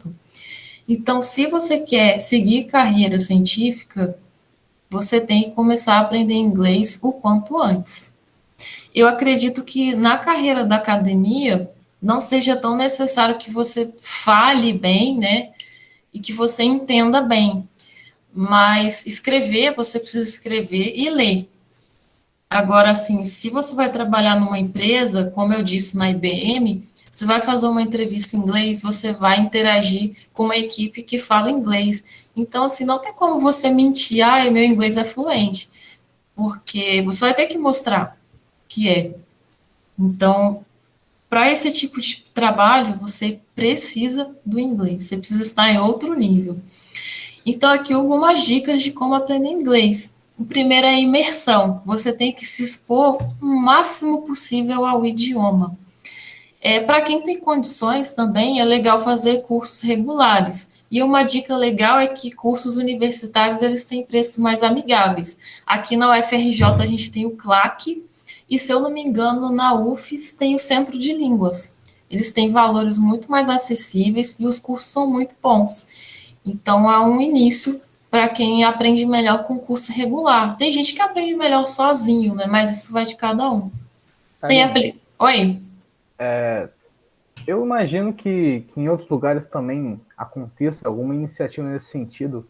Então, se você quer seguir carreira científica, você tem que começar a aprender inglês o quanto antes. Eu acredito que na carreira da academia não seja tão necessário que você fale bem, né? E que você entenda bem. Mas escrever, você precisa escrever e ler. Agora, assim, se você vai trabalhar numa empresa, como eu disse na IBM, você vai fazer uma entrevista em inglês, você vai interagir com uma equipe que fala inglês. Então, assim, não tem como você mentir, meu inglês é fluente, porque você vai ter que mostrar que é. Então, para esse tipo de trabalho, você precisa do inglês, você precisa estar em outro nível. Então, aqui algumas dicas de como aprender inglês. O primeiro é a imersão. Você tem que se expor o máximo possível ao idioma. Para quem tem condições também, é legal fazer cursos regulares. E uma dica legal é que cursos universitários eles têm preços mais amigáveis. Aqui na UFRJ a gente tem o CLAC, e se eu não me engano, na UFES tem o Centro de Línguas. Eles têm valores muito mais acessíveis e os cursos são muito bons. Então, é um início para quem aprende melhor com curso regular. Tem gente que aprende melhor sozinho, né? Mas isso vai de cada um. Oi? Eu imagino que em outros lugares também aconteça alguma iniciativa nesse sentido,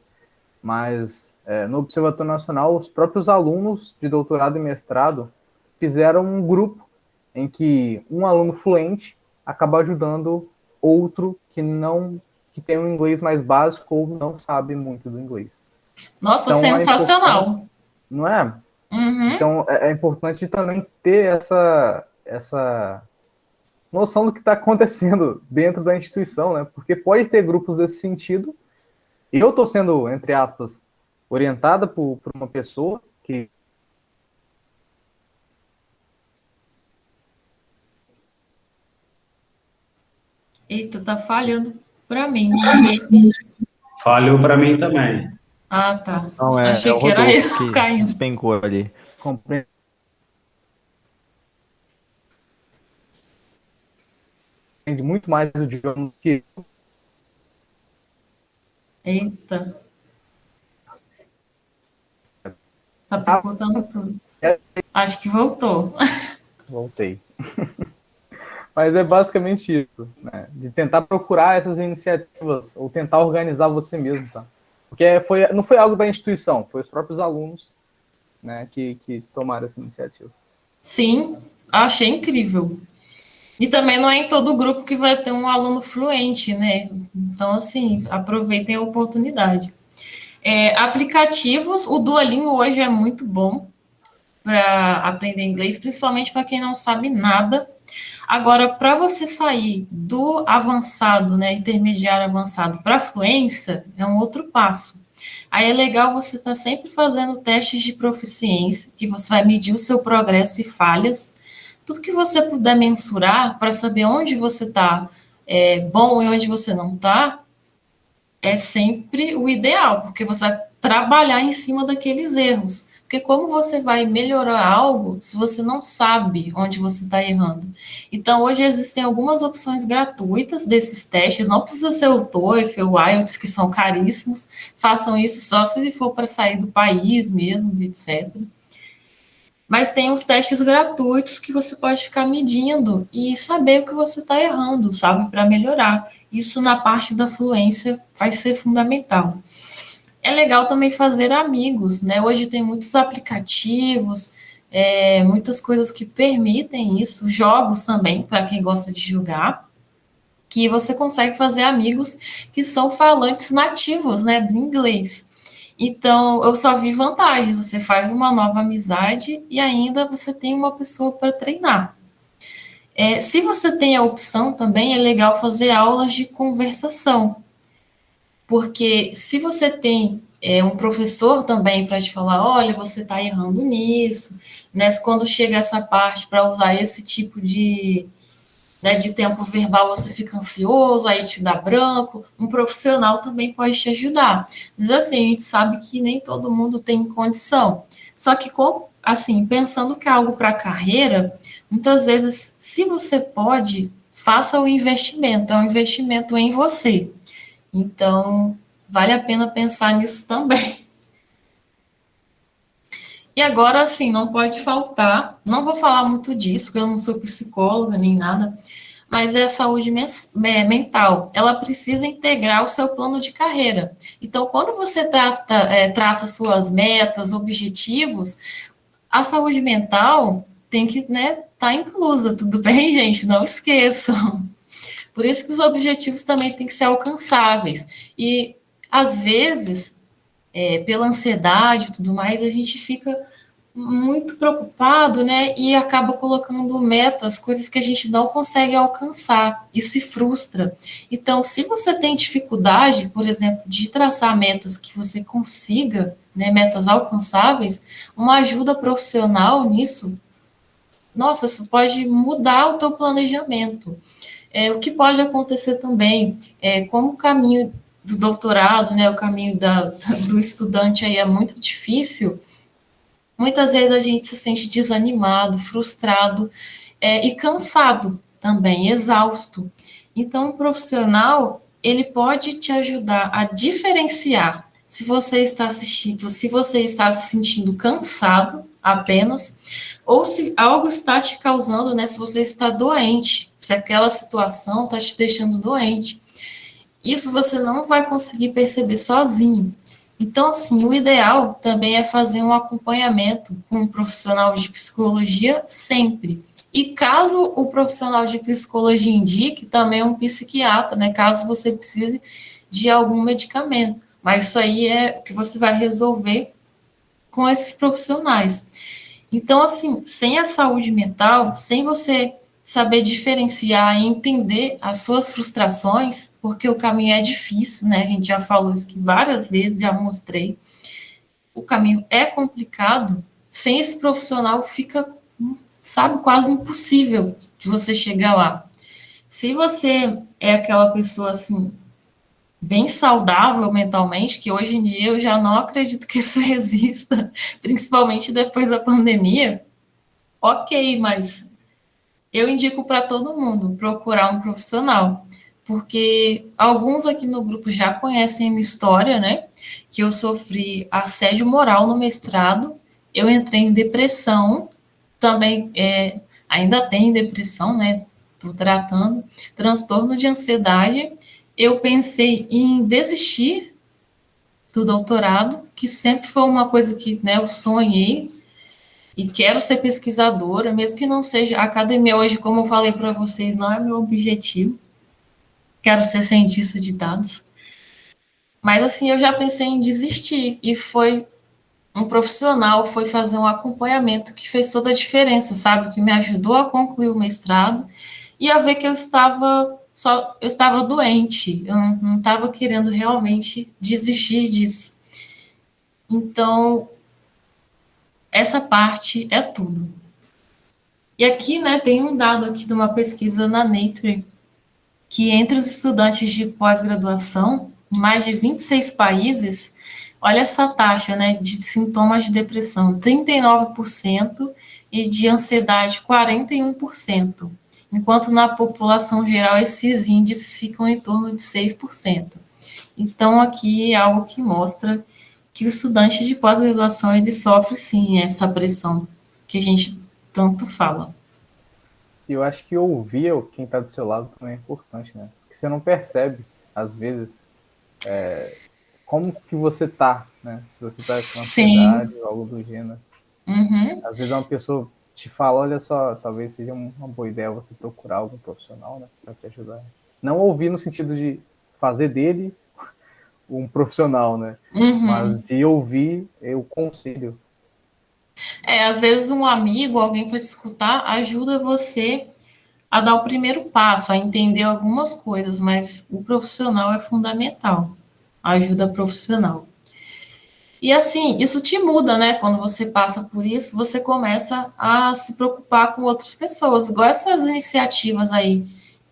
mas no Observatório Nacional, os próprios alunos de doutorado e mestrado fizeram um grupo em que um aluno fluente acaba ajudando outro que tem um inglês mais básico ou não sabe muito do inglês. Nossa, então, sensacional! Não é? Uhum. Então, é importante também ter essa noção do que está acontecendo dentro da instituição, né? Porque pode ter grupos desse sentido. E eu estou sendo, entre aspas, orientada por uma pessoa que... Eita, tá falhando para mim. Não sei se... Falhou para mim também. Ah, tá. Não, Achei o que era Rodolfo eu que caindo. despencou ali. compreende muito mais o idioma do que eu. Eita. Tá picotando tudo. Acho que voltou. Voltei. Mas é basicamente isso, né? De tentar procurar essas iniciativas, ou tentar organizar você mesmo, tá? Porque não foi algo da instituição, foi os próprios alunos, né, que tomaram essa iniciativa. Sim, achei incrível. E também não é em todo grupo que vai ter um aluno fluente, né? Então, assim, aproveitem a oportunidade. Aplicativos, o Duolingo hoje é muito bom para aprender inglês, principalmente para quem não sabe nada. Agora, para você sair do avançado, né, intermediário avançado para fluência, é um outro passo. Aí é legal você estar sempre fazendo testes de proficiência, que você vai medir o seu progresso e falhas. Tudo que você puder mensurar para saber onde você está bom e onde você não está, é sempre o ideal, porque você vai trabalhar em cima daqueles erros. Porque como você vai melhorar algo se você não sabe onde você está errando? Então, hoje existem algumas opções gratuitas desses testes, não precisa ser o TOEFL, o IELTS, que são caríssimos, façam isso só se for para sair do país mesmo, etc. Mas tem os testes gratuitos que você pode ficar medindo e saber o que você está errando, sabe, para melhorar. Isso na parte da fluência vai ser fundamental. É legal também fazer amigos, né? Hoje tem muitos aplicativos, muitas coisas que permitem isso, jogos também, para quem gosta de jogar, que você consegue fazer amigos que são falantes nativos, né, do inglês. Então, eu só vi vantagens, você faz uma nova amizade e ainda você tem uma pessoa para treinar. Se você tem a opção também, é legal fazer aulas de conversação, porque se você tem um professor também para te falar, olha, você está errando nisso, né? Quando chega essa parte para usar esse tipo de tempo verbal, você fica ansioso, aí te dá branco, um profissional também pode te ajudar. Mas assim, a gente sabe que nem todo mundo tem condição. Só que, assim, pensando que é algo para a carreira, muitas vezes, se você pode, faça o investimento, é um investimento em você. Então, vale a pena pensar nisso também. E agora, assim, não pode faltar, não vou falar muito disso, porque eu não sou psicóloga nem nada, mas é a saúde mental. Ela precisa integrar o seu plano de carreira. Então, quando você traça suas metas, objetivos, a saúde mental tem que tá inclusa, tudo bem, gente? Não esqueçam. Por isso que os objetivos também têm que ser alcançáveis. E, às vezes, pela ansiedade e tudo mais, a gente fica muito preocupado, né? E acaba colocando metas, coisas que a gente não consegue alcançar e se frustra. Então, se você tem dificuldade, por exemplo, de traçar metas que você consiga, né, metas alcançáveis, uma ajuda profissional nisso, nossa, isso pode mudar o teu planejamento. O que pode acontecer também, como o caminho do doutorado, né, o caminho do estudante aí é muito difícil, muitas vezes a gente se sente desanimado, frustrado e cansado também, exausto. Então, o profissional, ele pode te ajudar a diferenciar se você está se sentindo cansado apenas, ou se algo está te causando, né, se você está doente, se aquela situação está te deixando doente. Isso você não vai conseguir perceber sozinho. Então, assim, o ideal também é fazer um acompanhamento com um profissional de psicologia sempre. E caso o profissional de psicologia indique, também um psiquiatra, né, caso você precise de algum medicamento. Mas isso aí é o que você vai resolver com esses profissionais. Então, assim, sem a saúde mental, sem você saber diferenciar e entender as suas frustrações, porque o caminho é difícil, né? A gente já falou isso aqui várias vezes, já mostrei. O caminho é complicado. Sem esse profissional fica, sabe, quase impossível de você chegar lá. Se você é aquela pessoa, assim, bem saudável mentalmente, que hoje em dia eu já não acredito que isso exista, principalmente depois da pandemia, ok, mas eu indico para todo mundo procurar um profissional, porque alguns aqui no grupo já conhecem a minha história, né? Que eu sofri assédio moral no mestrado, eu entrei em depressão, também ainda tenho depressão, né? Estou tratando, transtorno de ansiedade. Eu pensei em desistir do doutorado, que sempre foi uma coisa que, né, eu sonhei, e quero ser pesquisadora, mesmo que não seja a academia hoje, como eu falei para vocês, não é meu objetivo. Quero ser cientista de dados. Mas assim, eu já pensei em desistir e foi um profissional, foi fazer um acompanhamento que fez toda a diferença, sabe? Que me ajudou a concluir o mestrado e a ver que eu estava doente, eu não estava querendo realmente desistir disso. Então, essa parte é tudo. E aqui, né, tem um dado aqui de uma pesquisa na Nature, que entre os estudantes de pós-graduação, em mais de 26 países, olha essa taxa, né, de sintomas de depressão, 39%, e de ansiedade, 41%, enquanto na população geral esses índices ficam em torno de 6%. Então, aqui é algo que mostra que o estudante de pós-graduação, ele sofre, sim, essa pressão que a gente tanto fala. E eu acho que ouvir quem está do seu lado também é importante, né? Porque você não percebe, às vezes, como que você tá, né? Se você tá com ansiedade ou algo do gênero. Uhum. Às vezes uma pessoa te fala, olha só, talvez seja uma boa ideia você procurar algum profissional, né? Para te ajudar. Não ouvir no sentido de fazer dele um profissional, né? Uhum. Mas de ouvir o conselho. Às vezes um amigo, alguém para te escutar, ajuda você a dar o primeiro passo, a entender algumas coisas, mas o profissional é fundamental, a ajuda profissional. E assim, isso te muda, né? Quando você passa por isso, você começa a se preocupar com outras pessoas, igual essas iniciativas aí,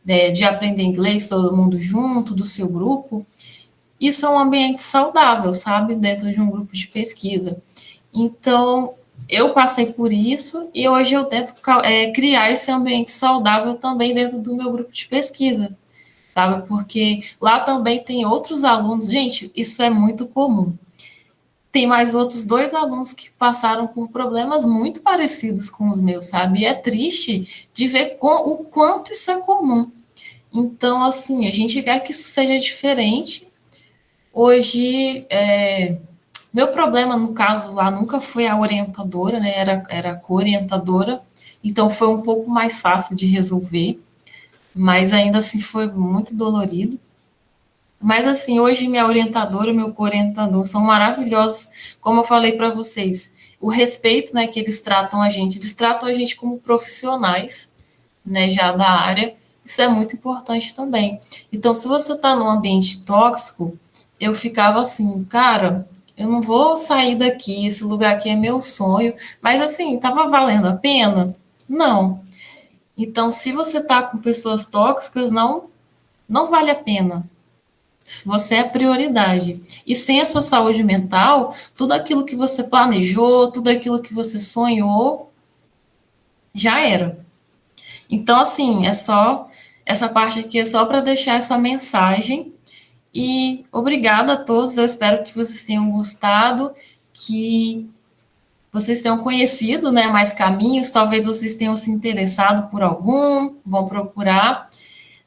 né, de aprender inglês, todo mundo junto, do seu grupo. Isso é um ambiente saudável, sabe? Dentro de um grupo de pesquisa. Então, eu passei por isso e hoje eu tento criar esse ambiente saudável também dentro do meu grupo de pesquisa, sabe? Porque lá também tem outros alunos. Gente, isso é muito comum. Tem mais outros 2 alunos que passaram por problemas muito parecidos com os meus, sabe? E é triste de ver o quanto isso é comum. Então, assim, a gente quer que isso seja diferente. Hoje, meu problema, no caso lá, nunca foi a orientadora, né? Era a co-orientadora, então foi um pouco mais fácil de resolver, mas ainda assim foi muito dolorido. Mas assim, hoje minha orientadora e meu co-orientador são maravilhosos, como eu falei para vocês. O respeito, né, que eles tratam a gente como profissionais, né, já da área. Isso é muito importante também. Então, se você está num ambiente tóxico, eu ficava assim, cara, eu não vou sair daqui, esse lugar aqui é meu sonho, mas assim, estava valendo a pena? Não. Então, se você está com pessoas tóxicas, não vale a pena. Você é prioridade. E sem a sua saúde mental, tudo aquilo que você planejou, tudo aquilo que você sonhou, já era. Então, assim, essa parte aqui é só para deixar essa mensagem. E obrigada a todos, eu espero que vocês tenham gostado, que vocês tenham conhecido, né, mais caminhos, talvez vocês tenham se interessado por algum, vão procurar.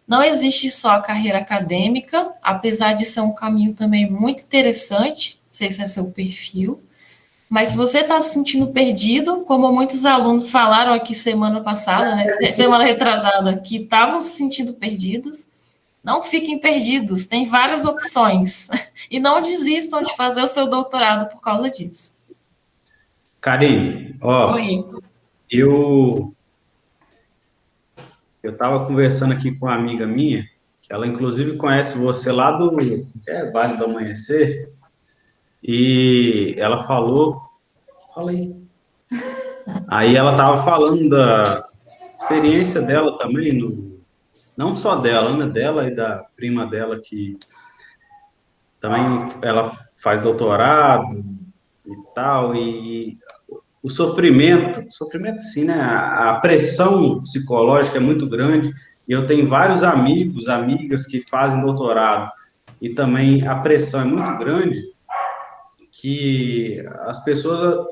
Não existe só a carreira acadêmica, apesar de ser um caminho também muito interessante, não sei se é seu perfil, mas se você está se sentindo perdido, como muitos alunos falaram aqui semana passada, né, semana retrasada, que estavam se sentindo perdidos, não fiquem perdidos, tem várias opções. E não desistam de fazer o seu doutorado por causa disso. Karine, ó, Oi. eu eu estava conversando aqui com uma amiga minha, que ela inclusive conhece você lá do Vale do Amanhecer, e ela falei. Aí ela estava falando da experiência dela também, não só dela, né, dela e da prima dela, que também ela faz doutorado e tal, e o sofrimento sim, né, a pressão psicológica é muito grande, e eu tenho vários amigos, amigas que fazem doutorado, e também a pressão é muito grande, que as pessoas,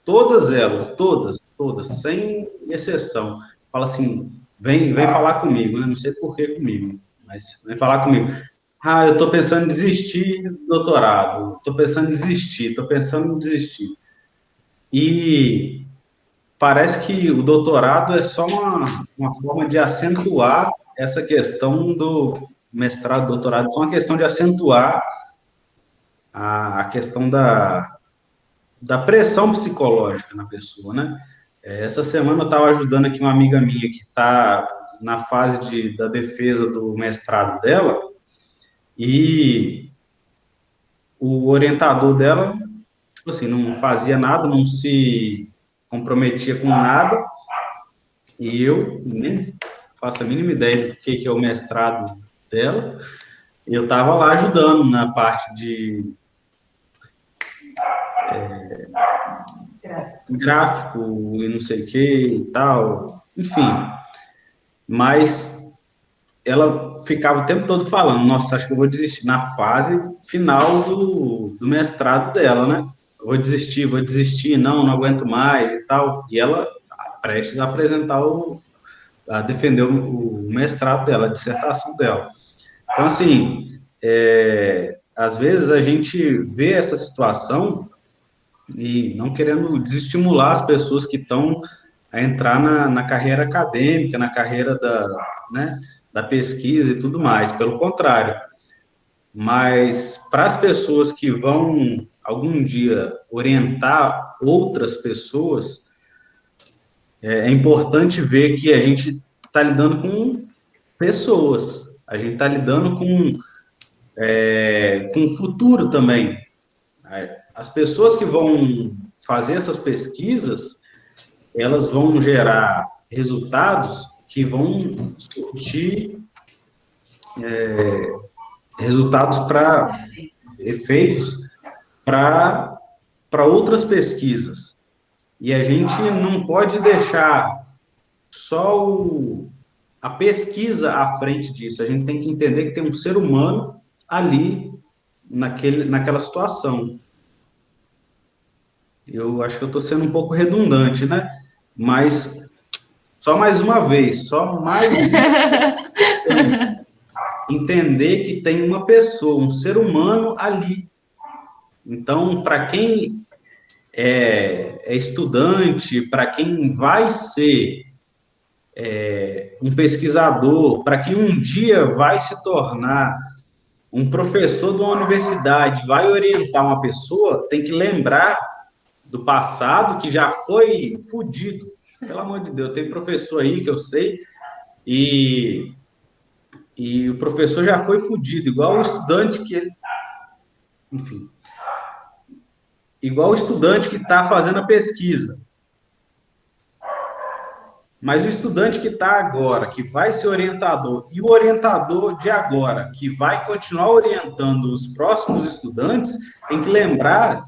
todas elas, todas, sem exceção, falam assim, vem falar comigo, né? Não sei por que comigo, mas vem falar comigo. Eu estou pensando em desistir do doutorado, estou pensando em desistir. E parece que o doutorado é só uma forma de acentuar essa questão do mestrado, doutorado, é só uma questão de acentuar a questão da pressão psicológica na pessoa, né? Essa semana eu estava ajudando aqui uma amiga minha que está na fase da defesa do mestrado dela, e o orientador dela, tipo assim, não fazia nada, não se comprometia com nada, e eu nem faço a mínima ideia do que é o mestrado dela, e eu estava lá ajudando na parte de gráfico e não sei o que e tal, enfim. Mas ela ficava o tempo todo falando, nossa, acho que eu vou desistir na fase final do mestrado dela, né? Eu vou desistir, não aguento mais e tal. E ela prestes a apresentar a defender o mestrado dela, a dissertação dela. Então, assim, às vezes a gente vê essa situação e não querendo desestimular as pessoas que estão a entrar na carreira acadêmica, na carreira da pesquisa e tudo mais, pelo contrário. Mas para as pessoas que vão algum dia orientar outras pessoas, é importante ver que a gente está lidando com pessoas, a gente está lidando com o futuro também. As pessoas que vão fazer essas pesquisas, elas vão gerar resultados que vão surtir resultados para efeitos para outras pesquisas. E a gente não pode deixar só a pesquisa à frente disso. A gente tem que entender que tem um ser humano ali naquela situação. Eu acho que eu estou sendo um pouco redundante, né? Mas, só mais uma vez, entender que tem uma pessoa, um ser humano ali. Então, para quem é estudante, para quem vai ser um pesquisador, para quem um dia vai se tornar um professor de uma universidade, vai orientar uma pessoa, tem que lembrar do passado que já foi fudido. Pelo amor de Deus, tem professor aí que eu sei, e o professor já foi fudido, igual o estudante que ele... Enfim. Igual o estudante que está fazendo a pesquisa. Mas o estudante que está agora, que vai ser orientador, e o orientador de agora, que vai continuar orientando os próximos estudantes, tem que lembrar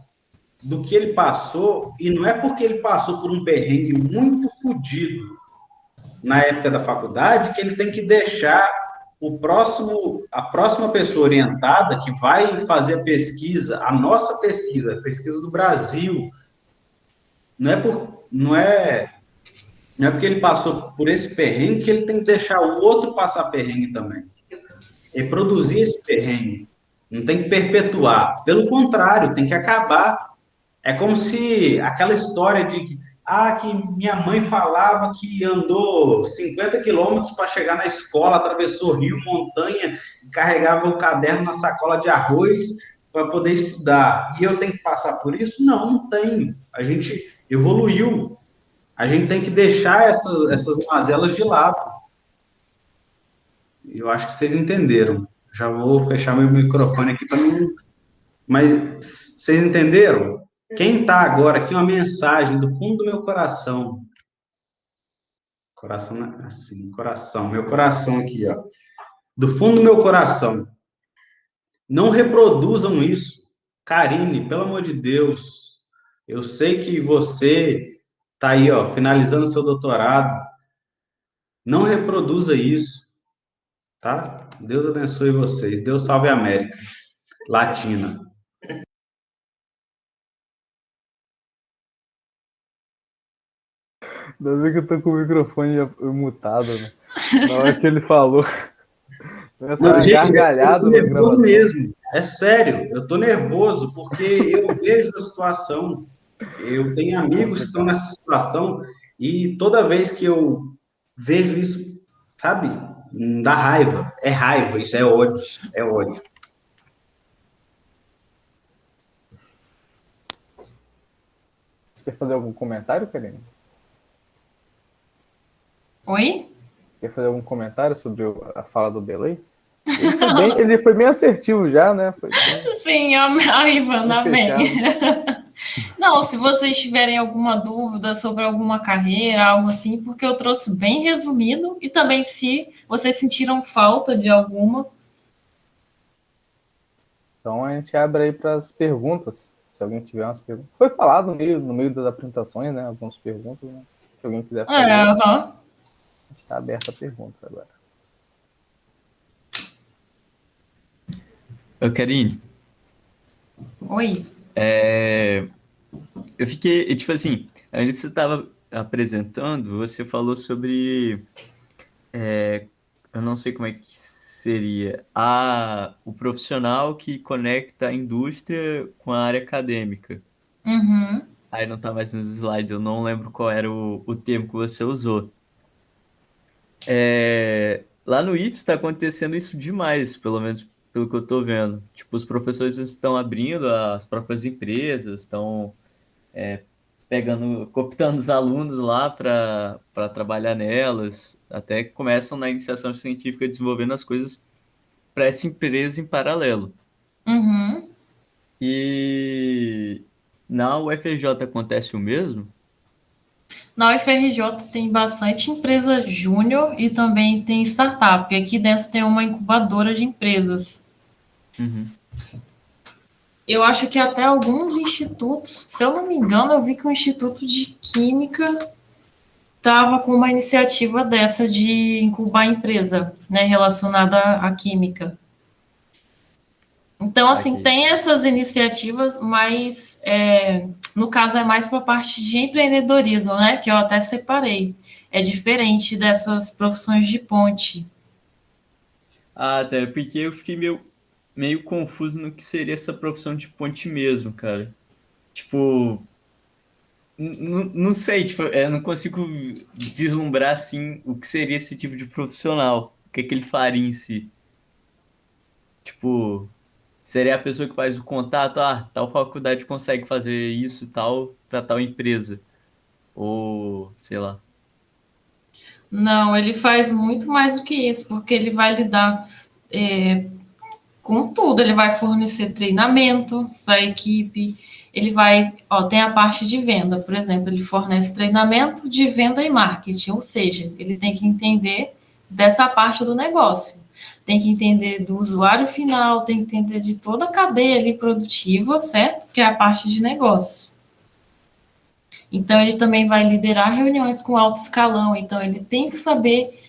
do que ele passou, e não é porque ele passou por um perrengue muito fodido na época da faculdade, que ele tem que deixar a próxima pessoa orientada, que vai fazer a pesquisa, a nossa pesquisa, a pesquisa do Brasil, não é porque ele passou por esse perrengue que ele tem que deixar o outro passar perrengue também. Reproduzir esse perrengue. Não tem que perpetuar. Pelo contrário, tem que acabar. É como se aquela história de que minha mãe falava que andou 50 quilômetros para chegar na escola, atravessou rio, montanha, carregava o caderno na sacola de arroz para poder estudar. E eu tenho que passar por isso? Não tenho. A gente evoluiu. A gente tem que deixar essas mazelas de lado. Eu acho que vocês entenderam. Já vou fechar meu microfone aqui para não. Mas vocês entenderam? Quem está agora aqui, uma mensagem do fundo do meu coração. Coração, assim, coração. Meu coração aqui, ó. Do fundo do meu coração. Não reproduzam isso. Karine, pelo amor de Deus. Eu sei que você está aí, ó, finalizando seu doutorado. Não reproduza isso, tá? Deus abençoe vocês. Deus salve a América Latina. Ainda bem que eu tô com o microfone mutado, né? Na hora que ele falou. Essa Não, gente, gargalhada eu tô na nervoso gravação. mesmo. É sério, eu tô nervoso porque eu vejo a situação. Eu tenho amigos que estão nessa situação e toda vez que eu vejo isso, sabe, dá raiva. É raiva, isso é ódio. É ódio. Quer fazer algum comentário, Karine? Oi? Quer fazer algum comentário sobre a fala do Belay? Ele foi bem assertivo já, né? Foi bem... Sim, a Ivana Fechado. vem. Não, se vocês tiverem alguma dúvida sobre alguma carreira, algo assim, porque eu trouxe bem resumido, e também se vocês sentiram falta de alguma. Então a gente abre aí para as perguntas. Se alguém tiver umas perguntas. Foi falado no meio das apresentações, né? Algumas perguntas, né? Se alguém quiser fazer, a gente está aberto a perguntas agora. Ô, Karine. Oi. Eu fiquei, tipo assim, antes que você estava apresentando, você falou sobre, eu não sei como é que seria, o profissional que conecta a indústria com a área acadêmica. Uhum. Aí não tá mais nos slides, eu não lembro qual era o termo que você usou. Lá no IFES está acontecendo isso demais, pelo menos pelo que eu estou vendo. Tipo, os professores estão abrindo as próprias empresas, estão cooptando os alunos lá para trabalhar nelas, até começam na iniciação científica desenvolvendo as coisas para essa empresa em paralelo. Uhum. E na UFRJ acontece o mesmo? Na UFRJ tem bastante empresa júnior e também tem startup. Aqui dentro tem uma incubadora de empresas. Uhum. Eu acho que até alguns institutos, se eu não me engano, eu vi que o Instituto de Química estava com uma iniciativa dessa de incubar empresa, né, relacionada à química. Então, assim, tem essas iniciativas, mas no caso é mais para a parte de empreendedorismo, né, que eu até separei. É diferente dessas profissões de ponte. Até porque eu fiquei meio confuso no que seria essa profissão de ponte mesmo, cara. Tipo, não sei, tipo, eu não consigo deslumbrar, assim, o que seria esse tipo de profissional. O que ele faria em si. Tipo, seria a pessoa que faz o contato, tal faculdade consegue fazer isso e tal para tal empresa. Ou, sei lá. Não, ele faz muito mais do que isso, porque ele vai lidar com tudo. Ele vai fornecer treinamento para a equipe, ele vai, tem a parte de venda, por exemplo, ele fornece treinamento de venda e marketing, ou seja, ele tem que entender dessa parte do negócio, tem que entender do usuário final, tem que entender de toda a cadeia ali produtiva, certo? Que é a parte de negócios. Então, ele também vai liderar reuniões com alto escalão, então ele tem que saber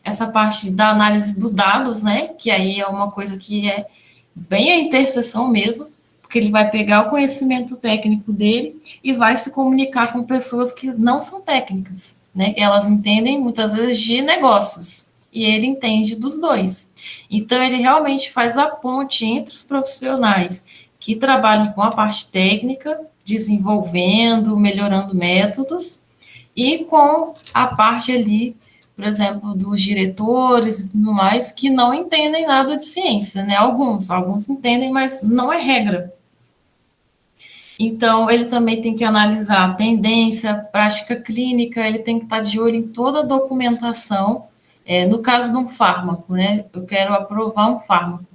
essa parte da análise dos dados, né? Que aí é uma coisa que é bem a interseção mesmo, porque ele vai pegar o conhecimento técnico dele e vai se comunicar com pessoas que não são técnicas, né? Elas entendem muitas vezes de negócios e ele entende dos dois. Então, ele realmente faz a ponte entre os profissionais que trabalham com a parte técnica, desenvolvendo, melhorando métodos, e com a parte ali, por exemplo, dos diretores e tudo mais, que não entendem nada de ciência, né? Alguns entendem, mas não é regra. Então, ele também tem que analisar a tendência, prática clínica, ele tem que estar de olho em toda a documentação No caso de um fármaco, né? Eu quero aprovar um fármaco.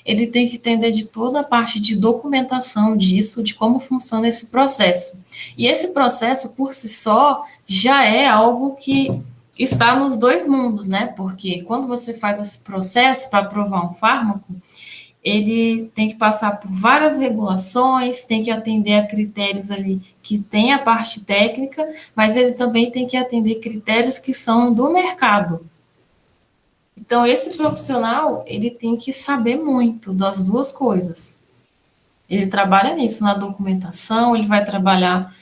Ele tem que entender de toda a parte de documentação disso, de como funciona esse processo. E esse processo, por si só, já é algo que está nos dois mundos, né? Porque quando você faz esse processo para aprovar um fármaco, ele tem que passar por várias regulações, tem que atender a critérios ali que tem a parte técnica, mas ele também tem que atender critérios que são do mercado. Então, esse profissional, ele tem que saber muito das duas coisas. Ele trabalha nisso, na documentação, ele vai trabalhar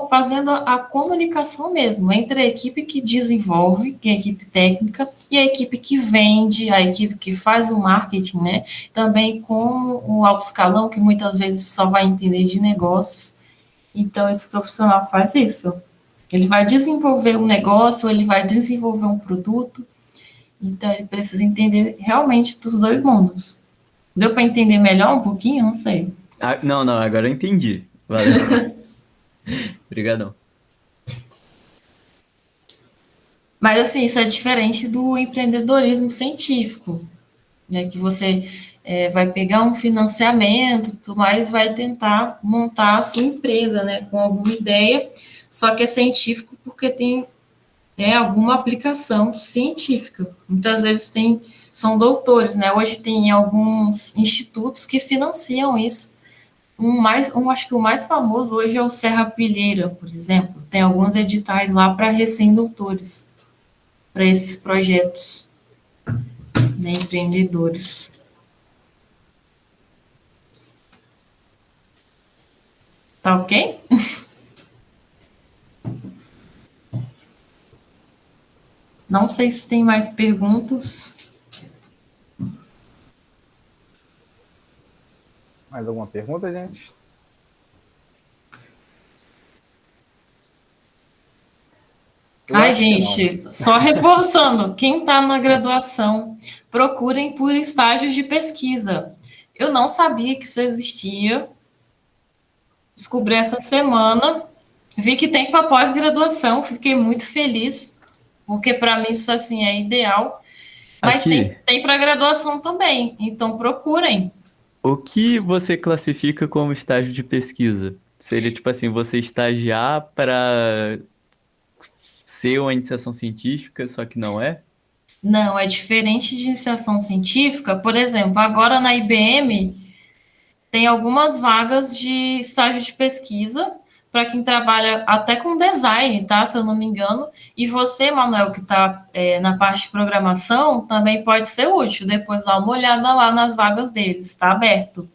fazendo a comunicação mesmo entre a equipe que desenvolve, que é a equipe técnica, e a equipe que vende, a equipe que faz o marketing, né? Também com o alto escalão, que muitas vezes só vai entender de negócios. Então, esse profissional faz isso. Ele vai desenvolver um negócio, ele vai desenvolver um produto, então ele precisa entender realmente dos dois mundos. Deu para entender melhor um pouquinho? Não sei. Não, agora eu entendi. Valeu. Obrigadão. Mas, assim, isso é diferente do empreendedorismo científico, né? Que você vai pegar um financiamento, tudo mais, vai tentar montar a sua empresa, né? Com alguma ideia, só que é científico porque tem alguma aplicação científica. Muitas vezes são doutores, né? Hoje tem alguns institutos que financiam isso. Acho que o mais famoso hoje é o Serra Pilheira, por exemplo. Tem alguns editais lá para recém-doutores, para esses projetos, né, empreendedores. Tá ok? Não sei se tem mais perguntas. Mais alguma pergunta, gente? Ai, gente, só reforçando, quem está na graduação, procurem por estágios de pesquisa. Eu não sabia que isso existia. Descobri essa semana. Vi que tem para pós-graduação, fiquei muito feliz, porque para mim isso assim é ideal. Mas Aqui, tem para graduação também, então procurem. o que você classifica como estágio de pesquisa? Seria tipo assim, você estagiar para ser uma iniciação científica, só que não é? Não, é diferente de iniciação científica. Por exemplo, agora na IBM tem algumas vagas de estágio de pesquisa para quem trabalha até com design, tá? Se eu não me engano. E você, Manuel, que está na parte de programação, também pode ser útil. Depois dá uma olhada lá nas vagas deles, está aberto.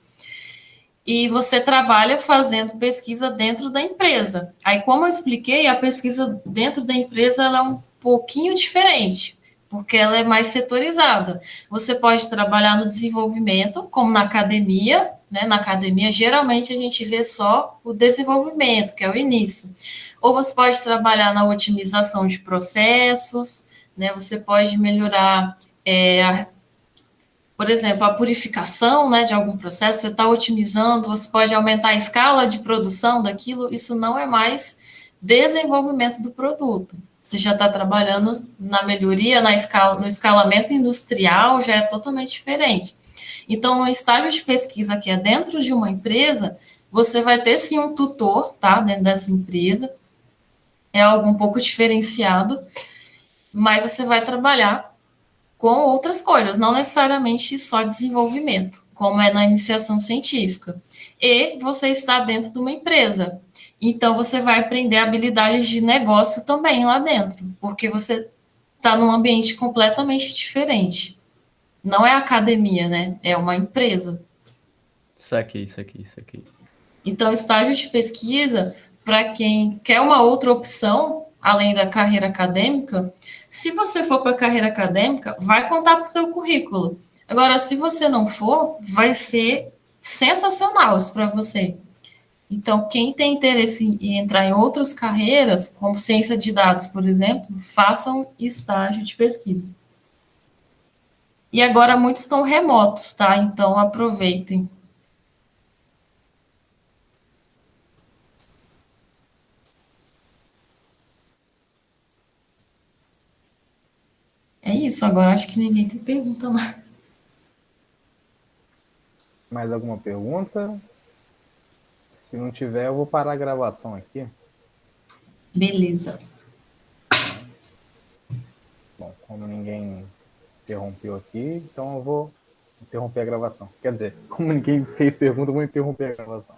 E você trabalha fazendo pesquisa dentro da empresa. Aí, como eu expliquei, a pesquisa dentro da empresa ela é um pouquinho diferente, porque ela é mais setorizada. Você pode trabalhar no desenvolvimento, como na academia, né? Na academia, geralmente a gente vê só o desenvolvimento, que é o início. Ou você pode trabalhar na otimização de processos, né? Você pode melhorar por exemplo, a purificação, né, de algum processo, você está otimizando, você pode aumentar a escala de produção daquilo, isso não é mais desenvolvimento do produto. Você já está trabalhando na melhoria, no escalamento industrial, já é totalmente diferente. Então, no estágio de pesquisa que é dentro de uma empresa, você vai ter sim um tutor, tá, dentro dessa empresa, é algo um pouco diferenciado, mas você vai trabalhar com outras coisas, não necessariamente só desenvolvimento, como é na iniciação científica. E você está dentro de uma empresa. Então, você vai aprender habilidades de negócio também lá dentro, porque você está num ambiente completamente diferente. Não é academia, né? É uma empresa. Saquei. Então, estágio de pesquisa, para quem quer uma outra opção, além da carreira acadêmica, se você for para a carreira acadêmica, vai contar para o seu currículo. Agora, se você não for, vai ser sensacional isso para você. Então, quem tem interesse em entrar em outras carreiras, como ciência de dados, por exemplo, façam estágio de pesquisa. E agora muitos estão remotos, tá? Então, aproveitem. isso, agora acho que ninguém tem pergunta mais. Mais alguma pergunta? Se não tiver, eu vou parar a gravação aqui. Beleza. Bom, como ninguém interrompeu aqui, então eu vou interromper a gravação. Quer dizer, como ninguém fez pergunta, eu vou interromper a gravação.